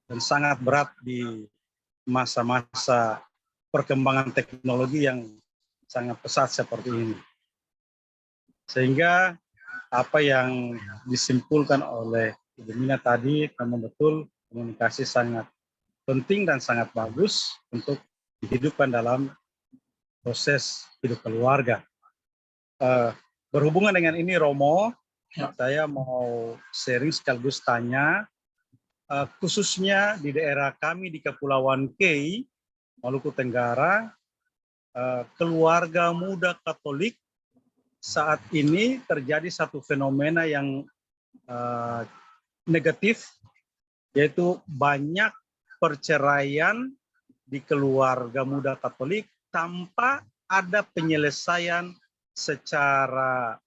dan sangat berat di masa-masa perkembangan teknologi yang sangat pesat seperti ini. Sehingga apa yang disimpulkan oleh Ibu Mina tadi memang betul, komunikasi sangat penting dan sangat bagus untuk dihidupkan dalam proses hidup keluarga. Berhubungan dengan ini Romo, saya mau sharing sekaligus tanya, khususnya di daerah kami di Kepulauan Kei, Maluku Tenggara, keluarga muda Katolik saat ini terjadi satu fenomena yang negatif, yaitu banyak perceraian di keluarga muda Katolik tanpa ada penyelesaian secara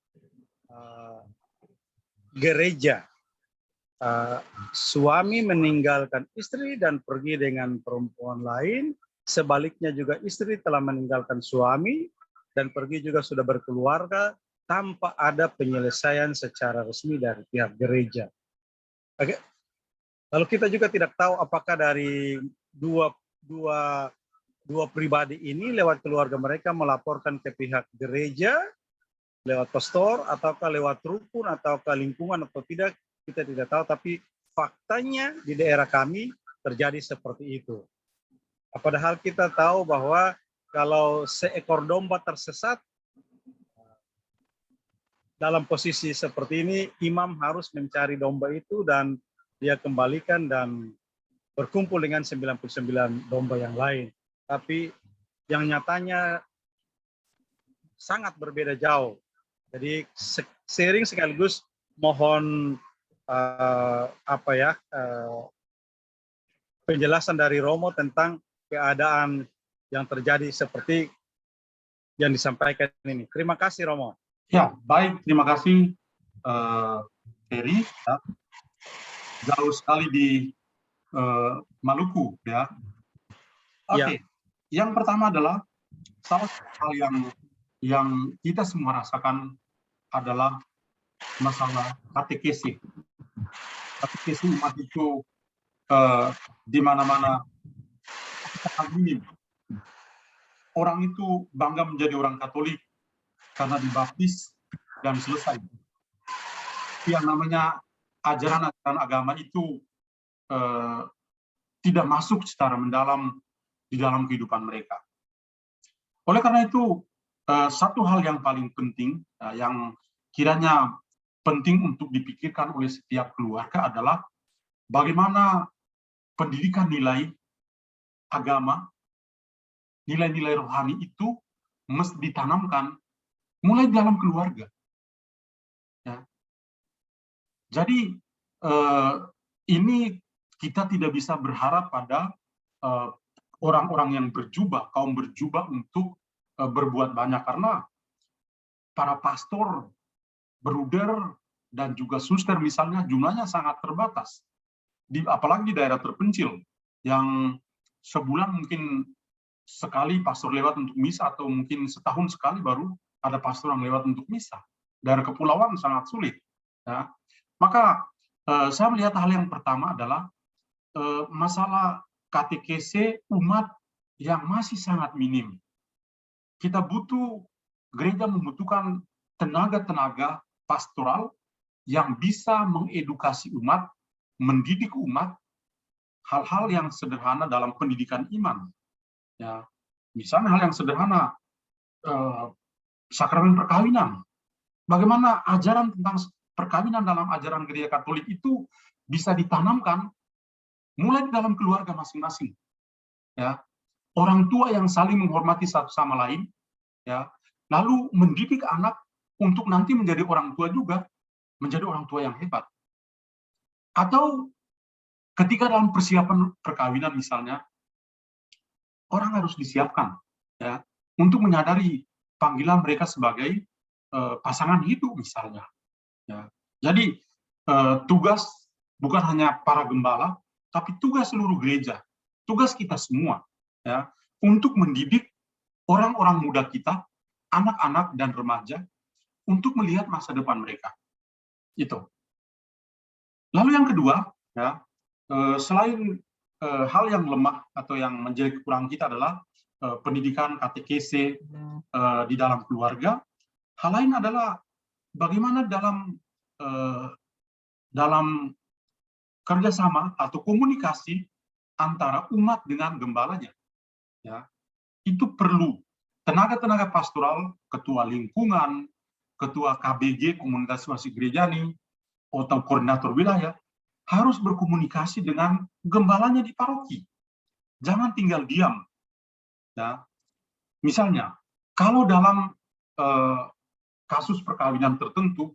gereja. Suami meninggalkan istri dan pergi dengan perempuan lain, sebaliknya juga istri telah meninggalkan suami dan pergi juga sudah berkeluarga tanpa ada penyelesaian secara resmi dari pihak gereja. Oke. Lalu kita juga tidak tahu apakah dari dua pribadi ini lewat keluarga mereka melaporkan ke pihak gereja, lewat pastor, ataukah lewat rukun, ataukah lingkungan atau tidak, kita tidak tahu. Tapi faktanya di daerah kami terjadi seperti itu. Padahal kita tahu bahwa kalau seekor domba tersesat, dalam posisi seperti ini, imam harus mencari domba itu dan dia kembalikan dan berkumpul dengan 99 domba yang lain. Tapi yang nyatanya sangat berbeda jauh. Jadi sharing sekaligus mohon penjelasan dari Romo tentang keadaan yang terjadi seperti yang disampaikan ini. Terima kasih Romo. Ya, baik. Terima kasih, Ferry. Ya. Jauh sekali di Maluku, ya. Oke. Yang pertama adalah salah satu hal yang kita semua rasakan adalah masalah katekesi. Katekesi umat itu di mana-mana ini orang itu bangga menjadi orang Katolik karena dibaptis dan selesai. Yang namanya ajaran-ajaran agama itu tidak masuk secara mendalam di dalam kehidupan mereka. Oleh karena itu, satu hal yang paling penting, yang kiranya penting untuk dipikirkan oleh setiap keluarga adalah bagaimana pendidikan nilai agama, nilai-nilai rohani itu mesti ditanamkan mulai dalam keluarga. Ya. Jadi ini kita tidak bisa berharap pada orang-orang yang berjubah, kaum berjubah untuk berbuat banyak, karena para pastor, bruder, dan juga suster misalnya jumlahnya sangat terbatas. Apalagi di daerah terpencil, yang sebulan mungkin sekali pastor lewat untuk misa, atau mungkin setahun sekali baru ada pastor yang lewat untuk misa. Daerah kepulauan sangat sulit. Ya. Maka saya melihat hal yang pertama adalah masalah katekese umat yang masih sangat minim. Kita gereja membutuhkan tenaga-tenaga pastoral yang bisa mengedukasi umat, mendidik umat, hal-hal yang sederhana dalam pendidikan iman. Ya, misalnya hal yang sederhana, sakramen perkawinan. Bagaimana ajaran tentang perkawinan dalam ajaran gereja Katolik itu bisa ditanamkan mulai di dalam keluarga masing-masing. Ya, orang tua yang saling menghormati satu sama lain, ya, lalu mendidik anak untuk nanti menjadi orang tua juga, menjadi orang tua yang hebat. Atau ketika dalam persiapan perkawinan misalnya, orang harus disiapkan, ya, untuk menyadari panggilan mereka sebagai pasangan hidup misalnya. Ya. Jadi tugas bukan hanya para gembala, tapi tugas seluruh gereja, tugas kita semua, ya, untuk mendidik orang-orang muda kita, anak-anak dan remaja, untuk melihat masa depan mereka. Itu. Lalu yang kedua, ya, selain hal yang lemah atau yang menjadi kekurangan kita adalah pendidikan katekese di dalam keluarga. Hal lain adalah bagaimana dalam kerjasama atau komunikasi antara umat dengan gembalanya. Ya, itu perlu tenaga-tenaga pastoral, ketua lingkungan, ketua KBG, komunitas masih gerejani, atau koordinator wilayah, harus berkomunikasi dengan gembalanya di paroki. Jangan tinggal diam. Ya. Misalnya, kalau dalam kasus perkawinan tertentu,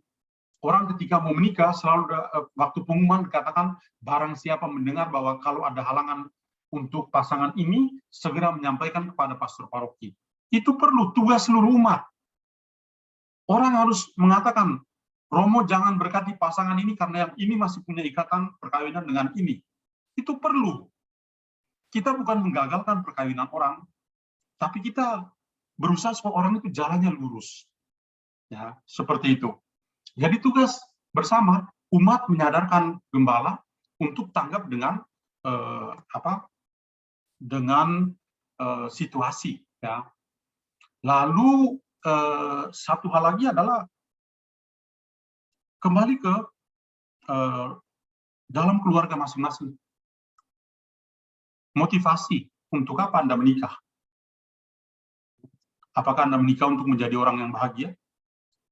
orang ketika mau menikah selalu waktu pengumuman dikatakan barang siapa mendengar bahwa kalau ada halangan untuk pasangan ini segera menyampaikan kepada pastor paroki. Itu perlu tugas seluruh umat. Orang harus mengatakan, Romo jangan berkati pasangan ini karena yang ini masih punya ikatan perkawinan dengan ini. Itu perlu. Kita bukan menggagalkan perkawinan orang, tapi kita berusaha supaya orang itu jalannya lurus. Ya, seperti itu. Jadi tugas bersama umat menyadarkan gembala untuk tanggap dengan situasi. Ya. Lalu satu hal lagi adalah kembali ke dalam keluarga masing-masing. Motivasi untuk apa Anda menikah? Apakah Anda menikah untuk menjadi orang yang bahagia?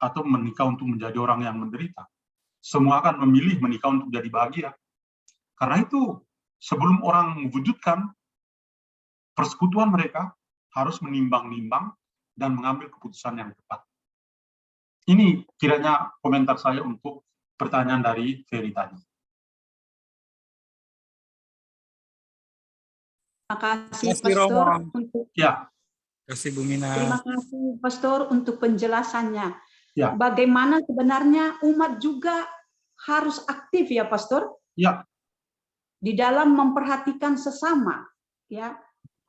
Atau menikah untuk menjadi orang yang menderita? Semua akan memilih menikah untuk jadi bahagia. Karena itu, sebelum orang mewujudkan persekutuan mereka, harus menimbang-nimbang dan mengambil keputusan yang tepat. Ini kiranya komentar saya untuk pertanyaan dari Ferry tadi. Terima kasih, Kasih, Pastor, Romo. untuk Ya, Kasih Bu Mina. terima kasih, Pastor, untuk penjelasannya. ya, Bagaimana sebenarnya umat juga harus aktif ya, Pastor, ya, di dalam memperhatikan sesama, ya.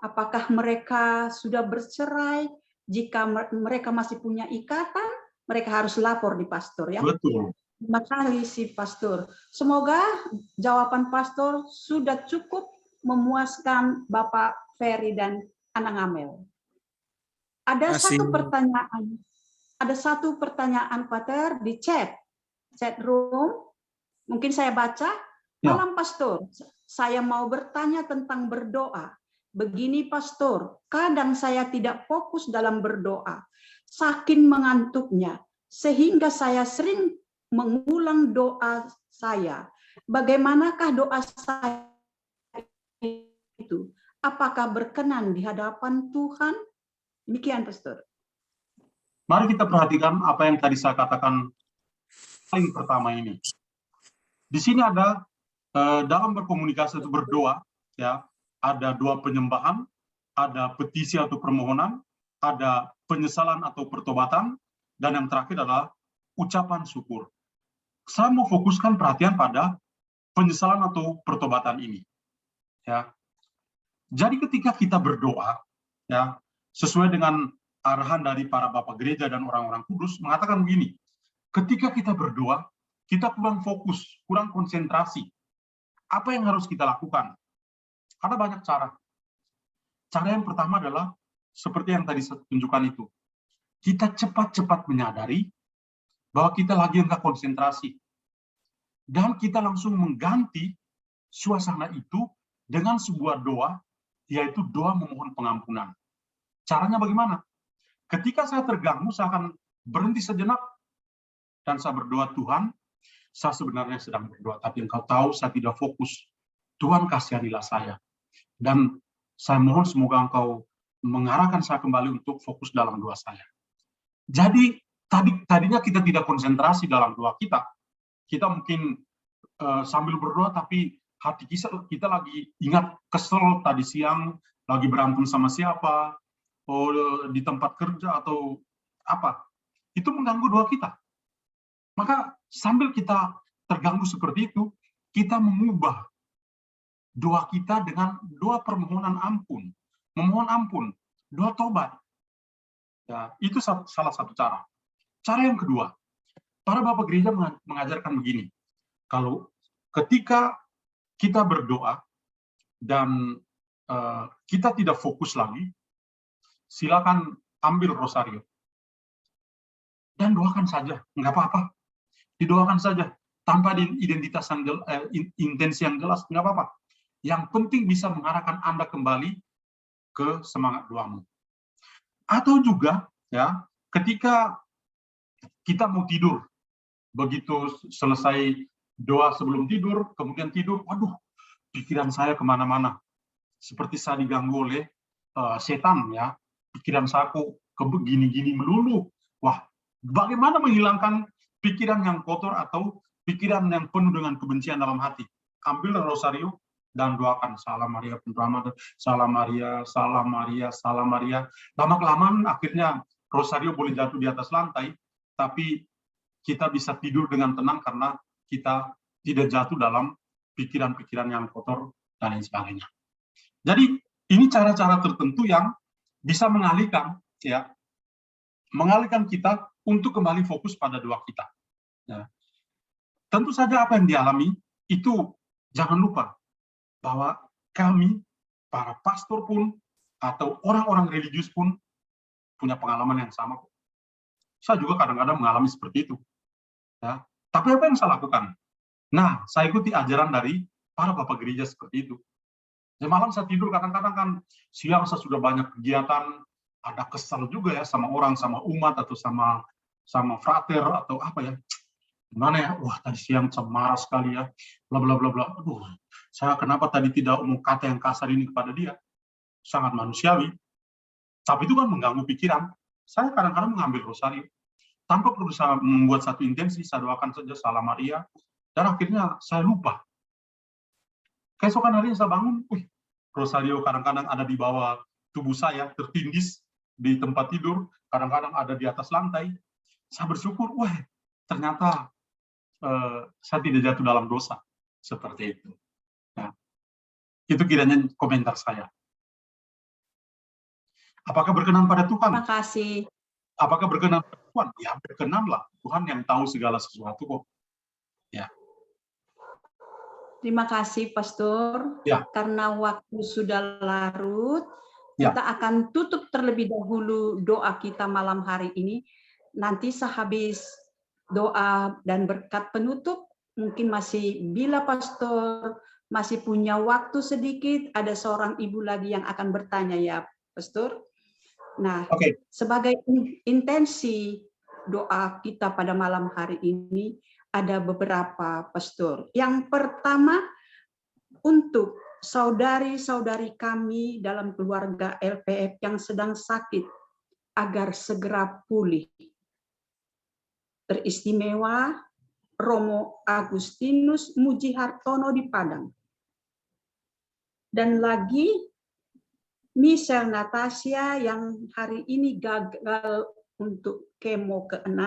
Apakah mereka sudah bercerai? Jika mereka masih punya ikatan, mereka harus lapor di pastor, ya. betul. Terima kasih, Pastor. Semoga jawaban Pastor sudah cukup memuaskan Bapak Ferry dan Anang Amel. Ada Kasih. satu pertanyaan, Pater, di chat room. Mungkin saya baca. Ya. Malam, Pastor. Saya mau bertanya tentang berdoa. Begini, Pastor, kadang saya tidak fokus dalam berdoa, saking mengantuknya, sehingga saya sering mengulang doa saya. Bagaimanakah doa saya itu? Apakah berkenan di hadapan Tuhan? Demikian, Pastor. Mari kita perhatikan apa yang tadi saya katakan paling pertama ini. Di sini ada dalam berkomunikasi atau berdoa, ya, ada dua penyembahan, ada petisi atau permohonan, ada penyesalan atau pertobatan, dan yang terakhir adalah ucapan syukur. Saya mau fokuskan perhatian pada penyesalan atau pertobatan ini. Ya. Jadi ketika kita berdoa, ya, sesuai dengan arahan dari para bapak gereja dan orang-orang kudus mengatakan begini, ketika kita berdoa, kita kurang fokus, kurang konsentrasi. Apa yang harus kita lakukan? Ada banyak cara. Cara yang pertama adalah seperti yang tadi saya tunjukkan itu. Kita cepat-cepat menyadari bahwa kita lagi enggak konsentrasi. Dan kita langsung mengganti suasana itu dengan sebuah doa, yaitu doa memohon pengampunan. Caranya bagaimana? Ketika saya terganggu, saya akan berhenti sejenak dan saya berdoa, Tuhan, saya sebenarnya sedang berdoa, tapi Engkau tahu saya tidak fokus. Tuhan, kasihanilah saya. Dan saya mohon semoga Engkau mengarahkan saya kembali untuk fokus dalam doa saya. Jadi tadinya kita tidak konsentrasi dalam doa kita. Kita mungkin sambil berdoa tapi hati kita lagi ingat kesel tadi siang, lagi berantem sama siapa, di tempat kerja atau apa. Itu mengganggu doa kita. Maka sambil kita terganggu seperti itu, kita mengubah doa kita dengan doa permohonan ampun, memohon ampun, doa tobat. Ya, itu salah satu cara. Cara yang kedua, para bapak gereja mengajarkan begini, kalau ketika kita berdoa dan kita tidak fokus lagi, silakan ambil rosario dan doakan saja, nggak apa-apa, didoakan saja tanpa identitas yang intensi yang jelas, nggak apa-apa. Yang penting bisa mengarahkan Anda kembali ke semangat doamu. Atau juga, ya, ketika kita mau tidur, begitu selesai doa sebelum tidur, kemudian tidur, waduh, pikiran saya kemana-mana. Seperti saya diganggu oleh setan, ya. Pikiran saya kok begini-gini melulu. Wah, bagaimana menghilangkan pikiran yang kotor atau pikiran yang penuh dengan kebencian dalam hati? Ambil rosario dan doakan, Salam Maria penuh rahmat, Salam Maria, Salam Maria, Salam Maria. Lama-kelamaan akhirnya rosario boleh jatuh di atas lantai, tapi kita bisa tidur dengan tenang karena kita tidak jatuh dalam pikiran-pikiran yang kotor dan lain sebagainya. Jadi ini cara-cara tertentu yang bisa mengalihkan, ya, mengalihkan kita untuk kembali fokus pada doa kita. Ya. Tentu saja apa yang dialami itu jangan lupa bahwa kami, para pastor pun, atau orang-orang religius pun, punya pengalaman yang sama. Saya juga kadang-kadang mengalami seperti itu. Ya. Tapi apa yang saya lakukan? Nah, saya ikuti ajaran dari para bapak gereja seperti itu. Ya, malam saya tidur, kadang-kadang kan siang saya sudah banyak kegiatan, ada kesal juga ya sama orang, sama umat, atau sama frater, atau apa ya. Gimana ya, wah tadi siang saya marah sekali ya, bla bla bla bla. Aduh, saya kenapa tadi tidak mau kata yang kasar ini kepada dia? Sangat manusiawi. Tapi itu kan mengganggu pikiran. Saya kadang-kadang mengambil rosario. tanpa berusaha membuat satu intensi, saya doakan saja Salam Maria, dan akhirnya saya lupa. Keesokan harinya saya bangun, Rosario kadang-kadang ada di bawah tubuh saya, tertindis di tempat tidur, kadang-kadang ada di atas lantai. Saya bersyukur, ternyata saya tidak jatuh dalam dosa. Seperti itu. Nah, itu kiranya komentar saya. Apakah berkenan pada Tuhan? Terima kasih. Apakah berkenan pada Tuhan? Ya, berkenanlah. Tuhan yang tahu segala sesuatu kok. Ya. Terima kasih, Pastor. Ya. Karena waktu sudah larut, Ya. kita akan tutup terlebih dahulu doa kita malam hari ini. Nanti sehabis doa dan berkat penutup, mungkin bila Pastor masih punya waktu sedikit, ada seorang ibu lagi yang akan bertanya ya, Pastor. Nah, sebagai intensi doa kita pada malam hari ini, ada beberapa, Pastor. Yang pertama, untuk saudari-saudari kami dalam keluarga LPF yang sedang sakit, agar segera pulih. Teristimewa Romo Agustinus Mujihartono di Padang. Dan lagi Michelle Natasha yang hari ini gagal untuk kemo ke-6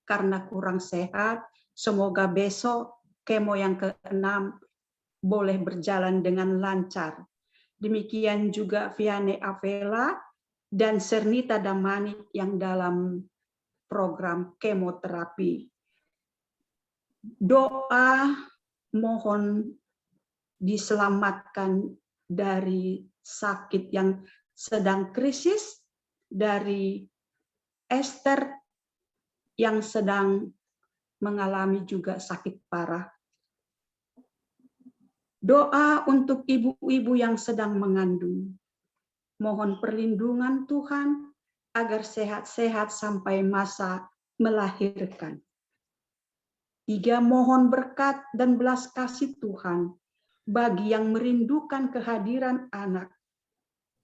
karena kurang sehat. Semoga besok kemo yang ke-6 boleh berjalan dengan lancar. Demikian juga Viane Avela dan Sernita Damanik yang dalam program kemoterapi. Doa mohon diselamatkan dari sakit yang sedang krisis, dari Esther yang sedang mengalami juga sakit parah. Doa untuk ibu-ibu yang sedang mengandung. Mohon perlindungan Tuhan agar sehat-sehat sampai masa melahirkan. 3, mohon berkat dan belas kasih Tuhan bagi yang merindukan kehadiran anak.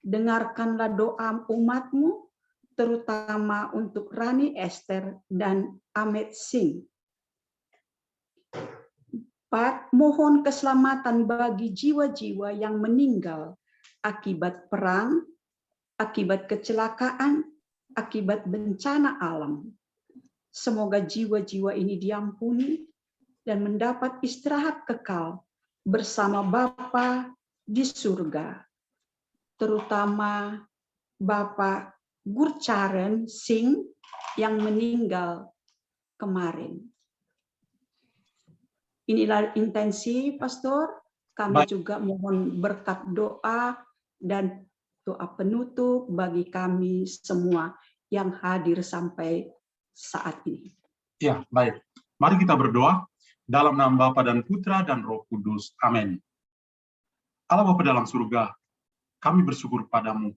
Dengarkanlah doa umat-Mu, terutama untuk Rani Esther dan Ahmed Singh. 4, mohon keselamatan bagi jiwa-jiwa yang meninggal akibat perang, akibat kecelakaan, akibat bencana alam. Semoga jiwa-jiwa ini diampuni dan mendapat istirahat kekal bersama Bapa di surga. Terutama Bapak Gurcharan Singh yang meninggal kemarin. Inilah intensi, Pastor. Kami juga mohon berkat doa dan doa penutup bagi kami semua yang hadir sampai saat ini. Ya, baik. Mari kita berdoa dalam nama Bapa dan Putra dan Roh Kudus. Amin. Allah Bapa dalam surga, kami bersyukur padamu.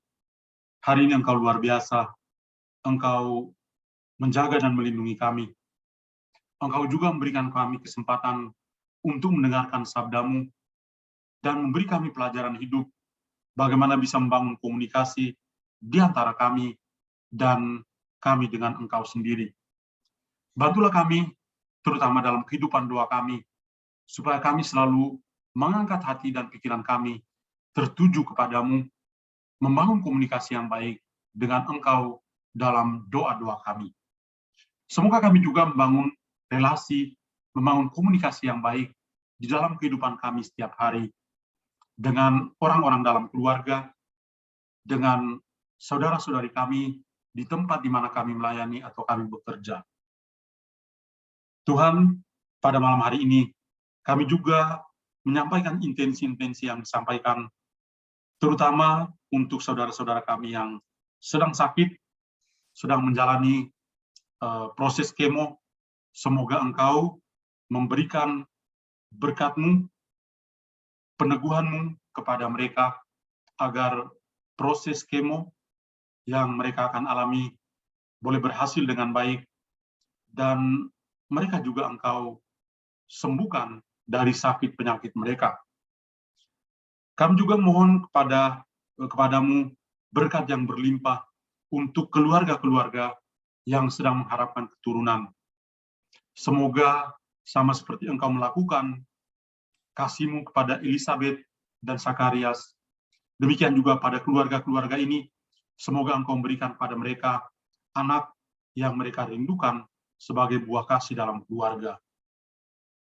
Hari ini Engkau luar biasa. Engkau menjaga dan melindungi kami. Engkau juga memberikan kami kesempatan untuk mendengarkan sabdamu dan memberi kami pelajaran hidup bagaimana bisa membangun komunikasi di antara kami dan kami dengan Engkau sendiri. Bantulah kami, terutama dalam kehidupan doa kami, supaya kami selalu mengangkat hati dan pikiran kami tertuju kepadamu, membangun komunikasi yang baik dengan Engkau dalam doa-doa kami. Semoga kami juga membangun relasi, membangun komunikasi yang baik di dalam kehidupan kami setiap hari, dengan orang-orang dalam keluarga, dengan saudara-saudari kami di tempat di mana kami melayani atau kami bekerja. Tuhan, pada malam hari ini, kami juga menyampaikan intensi-intensi yang disampaikan, terutama untuk saudara-saudara kami yang sedang sakit, sedang menjalani proses kemo. Semoga Engkau memberikan berkat-Mu, peneguhan-Mu kepada mereka, agar proses kemo yang mereka akan alami boleh berhasil dengan baik, dan mereka juga Engkau sembuhkan dari sakit penyakit mereka. Kami juga mohon kepadamu berkat yang berlimpah untuk keluarga-keluarga yang sedang mengharapkan keturunan. Semoga sama seperti Engkau melakukan kasih-Mu kepada Elizabeth dan Zakarias, demikian juga pada keluarga-keluarga ini, semoga Engkau memberikan pada mereka anak yang mereka rindukan sebagai buah kasih dalam keluarga.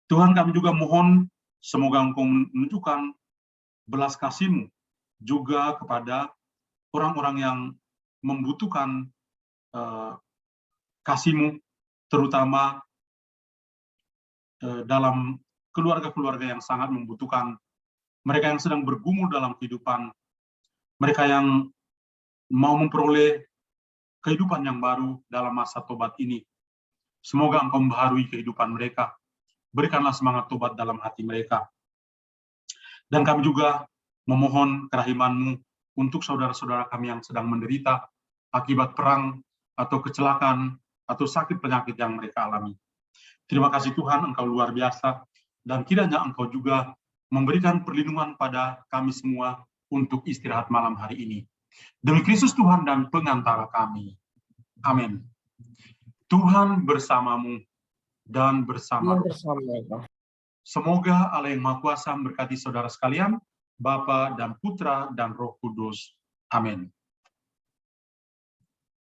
Tuhan, kami juga mohon semoga Engkau menunjukkan belas kasih-Mu juga kepada orang-orang yang membutuhkan kasih-Mu, terutama dalam keluarga-keluarga yang sangat membutuhkan, mereka yang sedang bergumul dalam kehidupan, mereka yang mau memperoleh kehidupan yang baru dalam masa tobat ini. Semoga Engkau membaharui kehidupan mereka. Berikanlah semangat tobat dalam hati mereka. Dan kami juga memohon kerahiman-Mu untuk saudara-saudara kami yang sedang menderita akibat perang atau kecelakaan atau sakit penyakit yang mereka alami. Terima kasih Tuhan, Engkau luar biasa, dan kiranya Engkau juga memberikan perlindungan pada kami semua untuk istirahat malam hari ini. Demi Kristus Tuhan dan pengantara kami. Amin. Tuhan bersamamu dan bersama. Semoga Allah yang Maha Kuasa memberkati saudara sekalian, Bapa dan Putra dan Roh Kudus. Amin.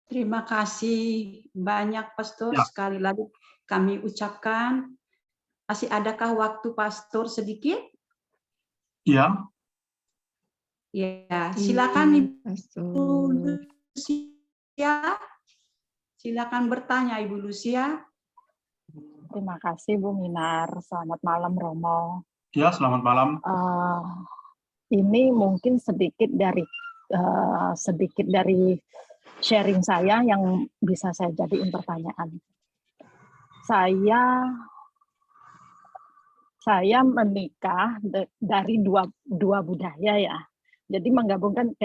Terima kasih banyak, Pastor. Ya. Sekali lagi kami ucapkan, masih adakah waktu Pastor sedikit? Ya. Ya, silakan Ibu Lucia. Silakan bertanya, Ibu Lucia. Terima kasih Bu Minar. Selamat malam Romo. Ya, selamat malam. Ini mungkin sedikit dari sharing saya yang bisa saya jadiin pertanyaan. Saya menikah dari dua budaya ya. Jadi menggabungkan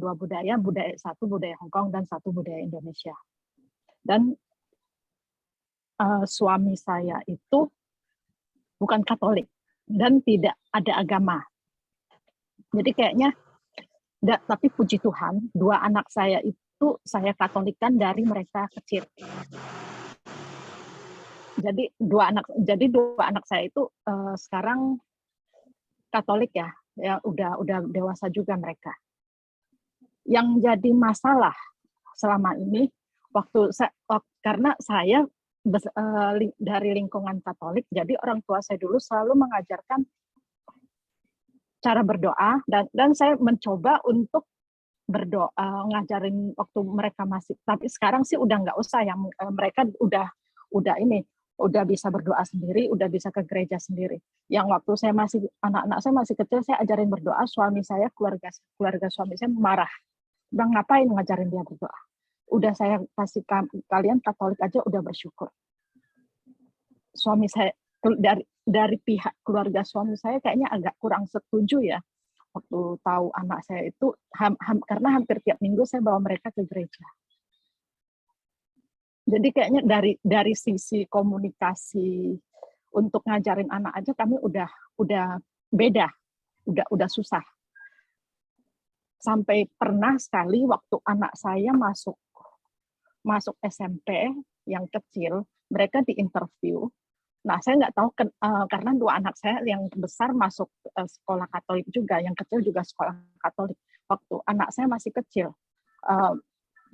dua budaya satu budaya Hong Kong dan satu budaya Indonesia. Dan suami saya itu bukan Katolik dan tidak ada agama. Jadi kayaknya, tapi puji Tuhan, dua anak saya itu saya Katolikkan dari mereka kecil. Jadi dua anak saya itu sekarang Katolik ya udah dewasa juga mereka. Yang jadi masalah selama ini karena saya dari lingkungan Katolik, jadi orang tua saya dulu selalu mengajarkan cara berdoa dan saya mencoba untuk berdoa, ngajarin waktu mereka masih, tapi sekarang sih udah nggak usah, yang mereka udah bisa berdoa sendiri, udah bisa ke gereja sendiri. Yang waktu saya masih anak-anak saya masih kecil, saya ajarin berdoa, suami saya keluarga suami saya marah, bang ngapain ngajarin dia berdoa? Udah saya kasih kalian Katolik aja udah bersyukur. Suami saya dari pihak keluarga suami saya kayaknya agak kurang setuju ya waktu tahu anak saya itu karena hampir tiap minggu saya bawa mereka ke gereja. Jadi kayaknya dari sisi komunikasi untuk ngajarin anak aja kami udah beda, udah susah. Sampai pernah sekali waktu anak saya masuk SMP yang kecil, mereka diinterview. Nah, saya nggak tahu karena dua anak saya yang besar masuk sekolah Katolik juga, yang kecil juga sekolah Katolik. Waktu anak saya masih kecil,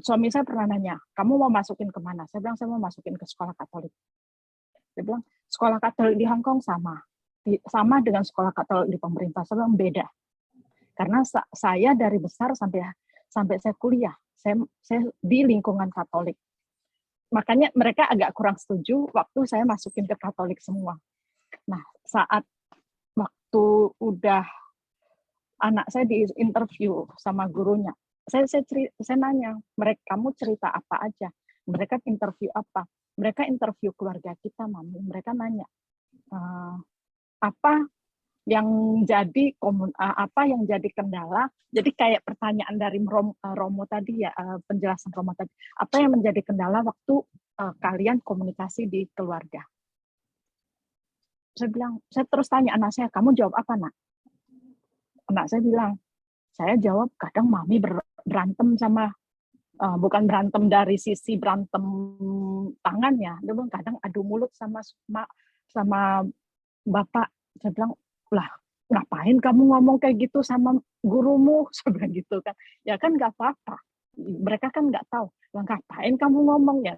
suami saya pernah nanya, kamu mau masukin kemana? Saya bilang, saya mau masukin ke sekolah Katolik. Dia bilang, sekolah Katolik di Hong Kong sama dengan sekolah Katolik di pemerintah, saya bilang beda. Karena saya dari besar sampai saya kuliah, saya di lingkungan Katolik. Makanya mereka agak kurang setuju waktu saya masukin ke Katolik semua. Nah, saat waktu udah anak saya diinterview sama gurunya, saya nanya, kamu cerita apa aja? Mereka interview apa? Mereka interview keluarga kita, Mami. Mereka nanya, apa yang jadi kendala? Jadi kayak pertanyaan dari Romo tadi ya, penjelasan Romo tadi. Apa yang menjadi kendala waktu kalian komunikasi di keluarga? Saya terus tanya anak saya, kamu jawab apa, Nak? Anak saya bilang, saya jawab kadang Mami berantem sama bukan berantem dari sisi berantem tangannya, dia bilang kadang adu mulut sama bapak. Saya bilang, lah ngapain kamu ngomong kayak gitu sama gurumu? Saya bilang gitu kan. Ya kan nggak apa-apa. Mereka kan nggak tahu. Lah, ngapain kamu ngomong ya?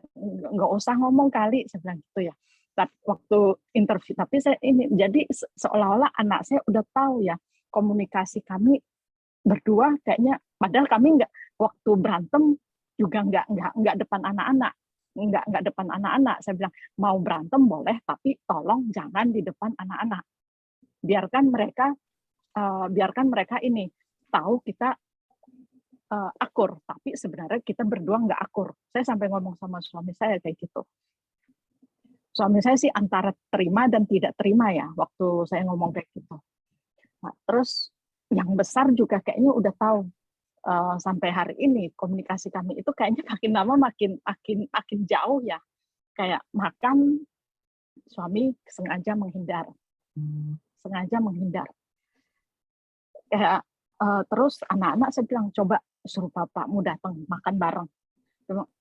Nggak usah ngomong kali. Saya bilang gitu ya. Tapi waktu interview, tapi saya ini jadi seolah-olah anak saya udah tahu ya komunikasi kami berdua kayaknya. Padahal kami nggak waktu berantem juga nggak depan anak-anak. Nggak depan anak-anak. Saya bilang mau berantem boleh, tapi tolong jangan di depan anak-anak. Biarkan mereka ini tahu kita akur, tapi sebenarnya kita berdua nggak akur. Saya sampai ngomong sama suami saya kayak gitu. Suami saya sih antara terima dan tidak terima ya waktu saya ngomong kayak gitu. Nah, terus yang besar juga kayaknya udah tahu. Sampai hari ini komunikasi kami itu kayaknya makin lama makin jauh ya. Kayak makan, suami sengaja menghindar. Kayak terus anak-anak saya bilang coba suruh bapakmu datang makan bareng.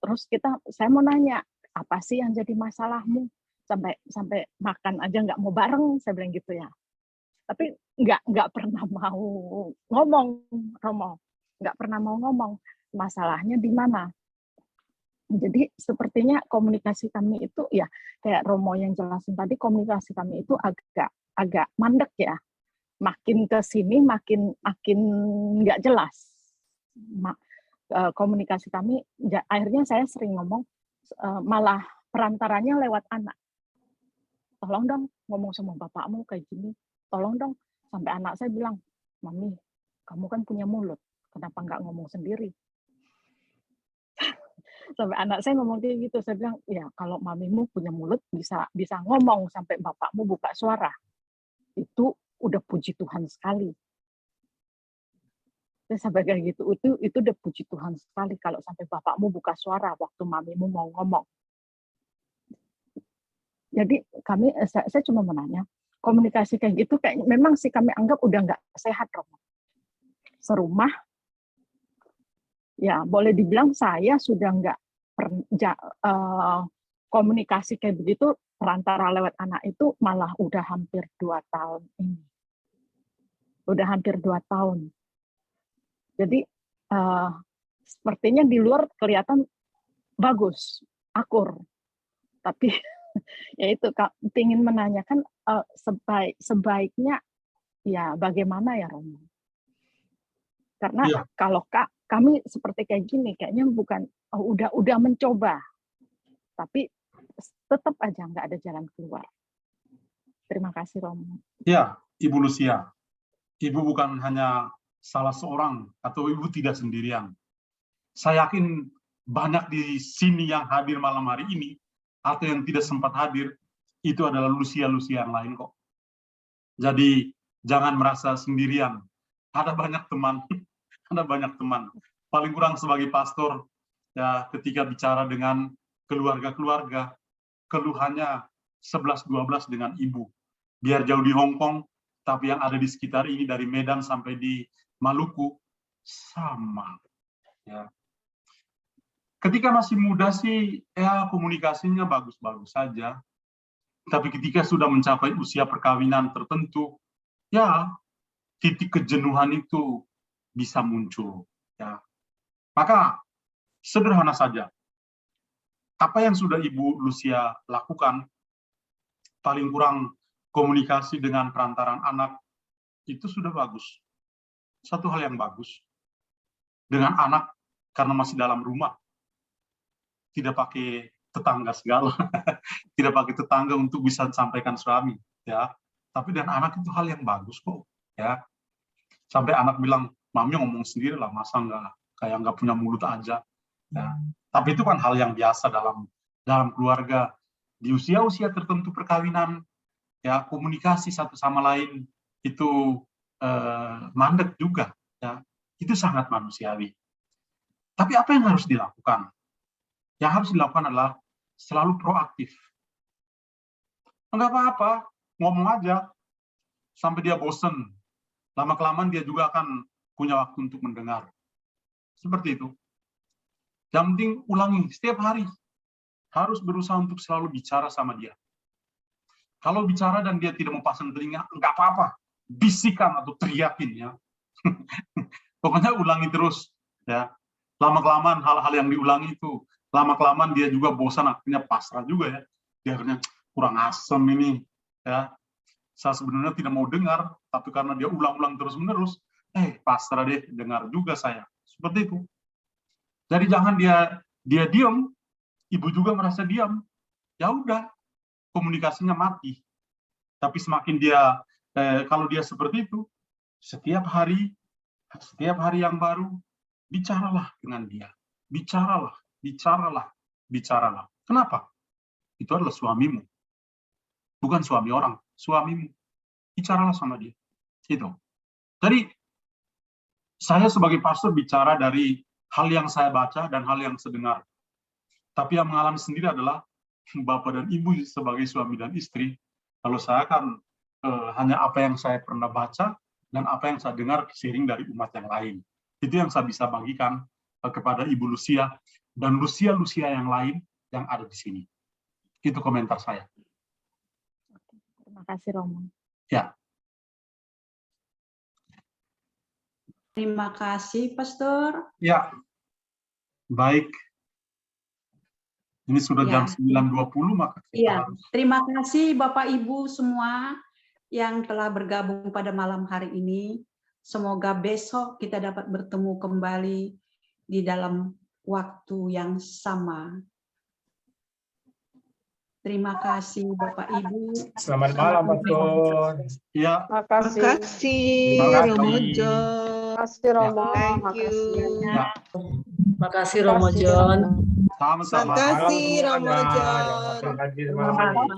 Terus saya mau nanya apa sih yang jadi masalahmu sampai makan aja nggak mau bareng, saya bilang gitu ya. Tapi nggak pernah mau ngomong, Romo. Nggak pernah mau ngomong masalahnya di mana. Jadi sepertinya komunikasi kami itu ya kayak Romo yang jelasin tadi, komunikasi kami itu agak mandek ya. Makin ke sini makin nggak jelas. Komunikasi kami akhirnya saya sering ngomong malah perantaranya lewat anak. Tolong dong ngomong sama bapakmu kayak gini. Tolong dong, sampai anak saya bilang, Mami, kamu kan punya mulut. Kenapa nggak ngomong sendiri? Sampai anak saya ngomong kayak gitu, saya bilang, ya kalau mamimu punya mulut bisa ngomong sampai bapakmu buka suara. Itu udah puji Tuhan sekali. Saya sampai kayak gitu, itu udah puji Tuhan sekali kalau sampai bapakmu buka suara waktu mamimu mau ngomong. Jadi saya cuma menanya, komunikasi kayak gitu kayak memang sih kami anggap udah nggak sehat, Romo. Serumah, ya boleh dibilang saya sudah nggak komunikasi kayak begitu perantara lewat anak itu malah udah hampir 2 tahun ini. Udah hampir 2 tahun. Jadi sepertinya di luar kelihatan bagus, akur. Tapi ya itu ingin menanyakan sebaiknya ya bagaimana ya, Romo? Karena ya. Kalau kami seperti kayak gini, kayaknya bukan udah mencoba, tapi tetap aja nggak ada jalan keluar. Terima kasih, Romo. Ya, Ibu Lucia, Ibu bukan hanya salah seorang atau Ibu tidak sendirian. Saya yakin banyak di sini yang hadir malam hari ini atau yang tidak sempat hadir itu adalah Lucia-Lucia yang lain kok. Jadi jangan merasa sendirian. Ada banyak teman. Ada banyak teman. Paling kurang sebagai pastor, ya ketika bicara dengan keluarga-keluarga, keluhannya 11-12 dengan ibu. Biar jauh di Hong Kong, tapi yang ada di sekitar ini dari Medan sampai di Maluku, sama. Ya. Ketika masih muda sih, ya komunikasinya bagus-bagus saja. Tapi ketika sudah mencapai usia perkawinan tertentu, ya titik kejenuhan itu bisa muncul. Ya. Maka sederhana saja. Apa yang sudah Ibu Lucia lakukan, paling kurang komunikasi dengan perantaran anak, itu sudah bagus. Satu hal yang bagus. Dengan anak, karena masih dalam rumah, tidak pakai tetangga segala, tidak pakai tetangga untuk bisa sampaikan suami, ya. Tapi dan anak itu hal yang bagus kok, ya. Sampai anak bilang, Mami ngomong sendiri lah, masa nggak punya mulut aja, ya. Tapi itu kan hal yang biasa dalam keluarga di usia-usia tertentu perkawinan, ya komunikasi satu sama lain itu mandek juga, ya. Itu sangat manusiawi. Tapi apa yang harus dilakukan? Yang harus dilakukan adalah selalu proaktif. Enggak apa-apa, ngomong aja sampai dia bosen. Lama-kelamaan dia juga akan punya waktu untuk mendengar. Seperti itu. Yang penting ulangi setiap hari. Harus berusaha untuk selalu bicara sama dia. Kalau bicara dan dia tidak mau pasang telinga, nggak apa-apa. Bisikan atau teriakin ya. Pokoknya ulangi terus ya. Lama-kelamaan hal-hal yang diulangi itu, lama-kelamaan dia juga bosan, akhirnya pasrah juga ya. Dia akhirnya kurang asem ini ya. Saya sebenarnya tidak mau dengar, tapi karena dia ulang-ulang terus-menerus, pasrah deh, dengar juga saya. Seperti itu. Jadi jangan dia diam, ibu juga merasa diam. Ya udah, komunikasinya mati. Tapi semakin dia kalau dia seperti itu, setiap hari yang baru, bicaralah dengan dia. Bicaralah. Kenapa? Itu adalah suamimu. Bukan suami orang, suamimu. Bicaralah sama dia. Itu. Jadi, saya sebagai pastor bicara dari hal yang saya baca dan hal yang saya dengar. Tapi yang mengalami sendiri adalah bapak dan ibu sebagai suami dan istri. Kalau saya kan hanya apa yang saya pernah baca dan apa yang saya dengar seiring dari umat yang lain. Itu yang saya bisa bagikan kepada Ibu Lucia dan Lucia yang lain yang ada di sini. Itu komentar saya. Terima kasih, Romo. Ya. Terima kasih, Pastor. Ya. Baik. Ini sudah Ya. jam 9.20, maka kita Iya, harus... terima kasih Bapak Ibu semua yang telah bergabung pada malam hari ini. Semoga besok kita dapat bertemu kembali di dalam waktu yang sama. Terima kasih Bapak Ibu. Selamat malam, Pastor. Ya. Makasih Romo John. Makasih Romo. Thank you. Ya. Makasih Romo John. Sama-sama. Makasih Romo Malam John. semuanya. Yang masih hadir malam ini.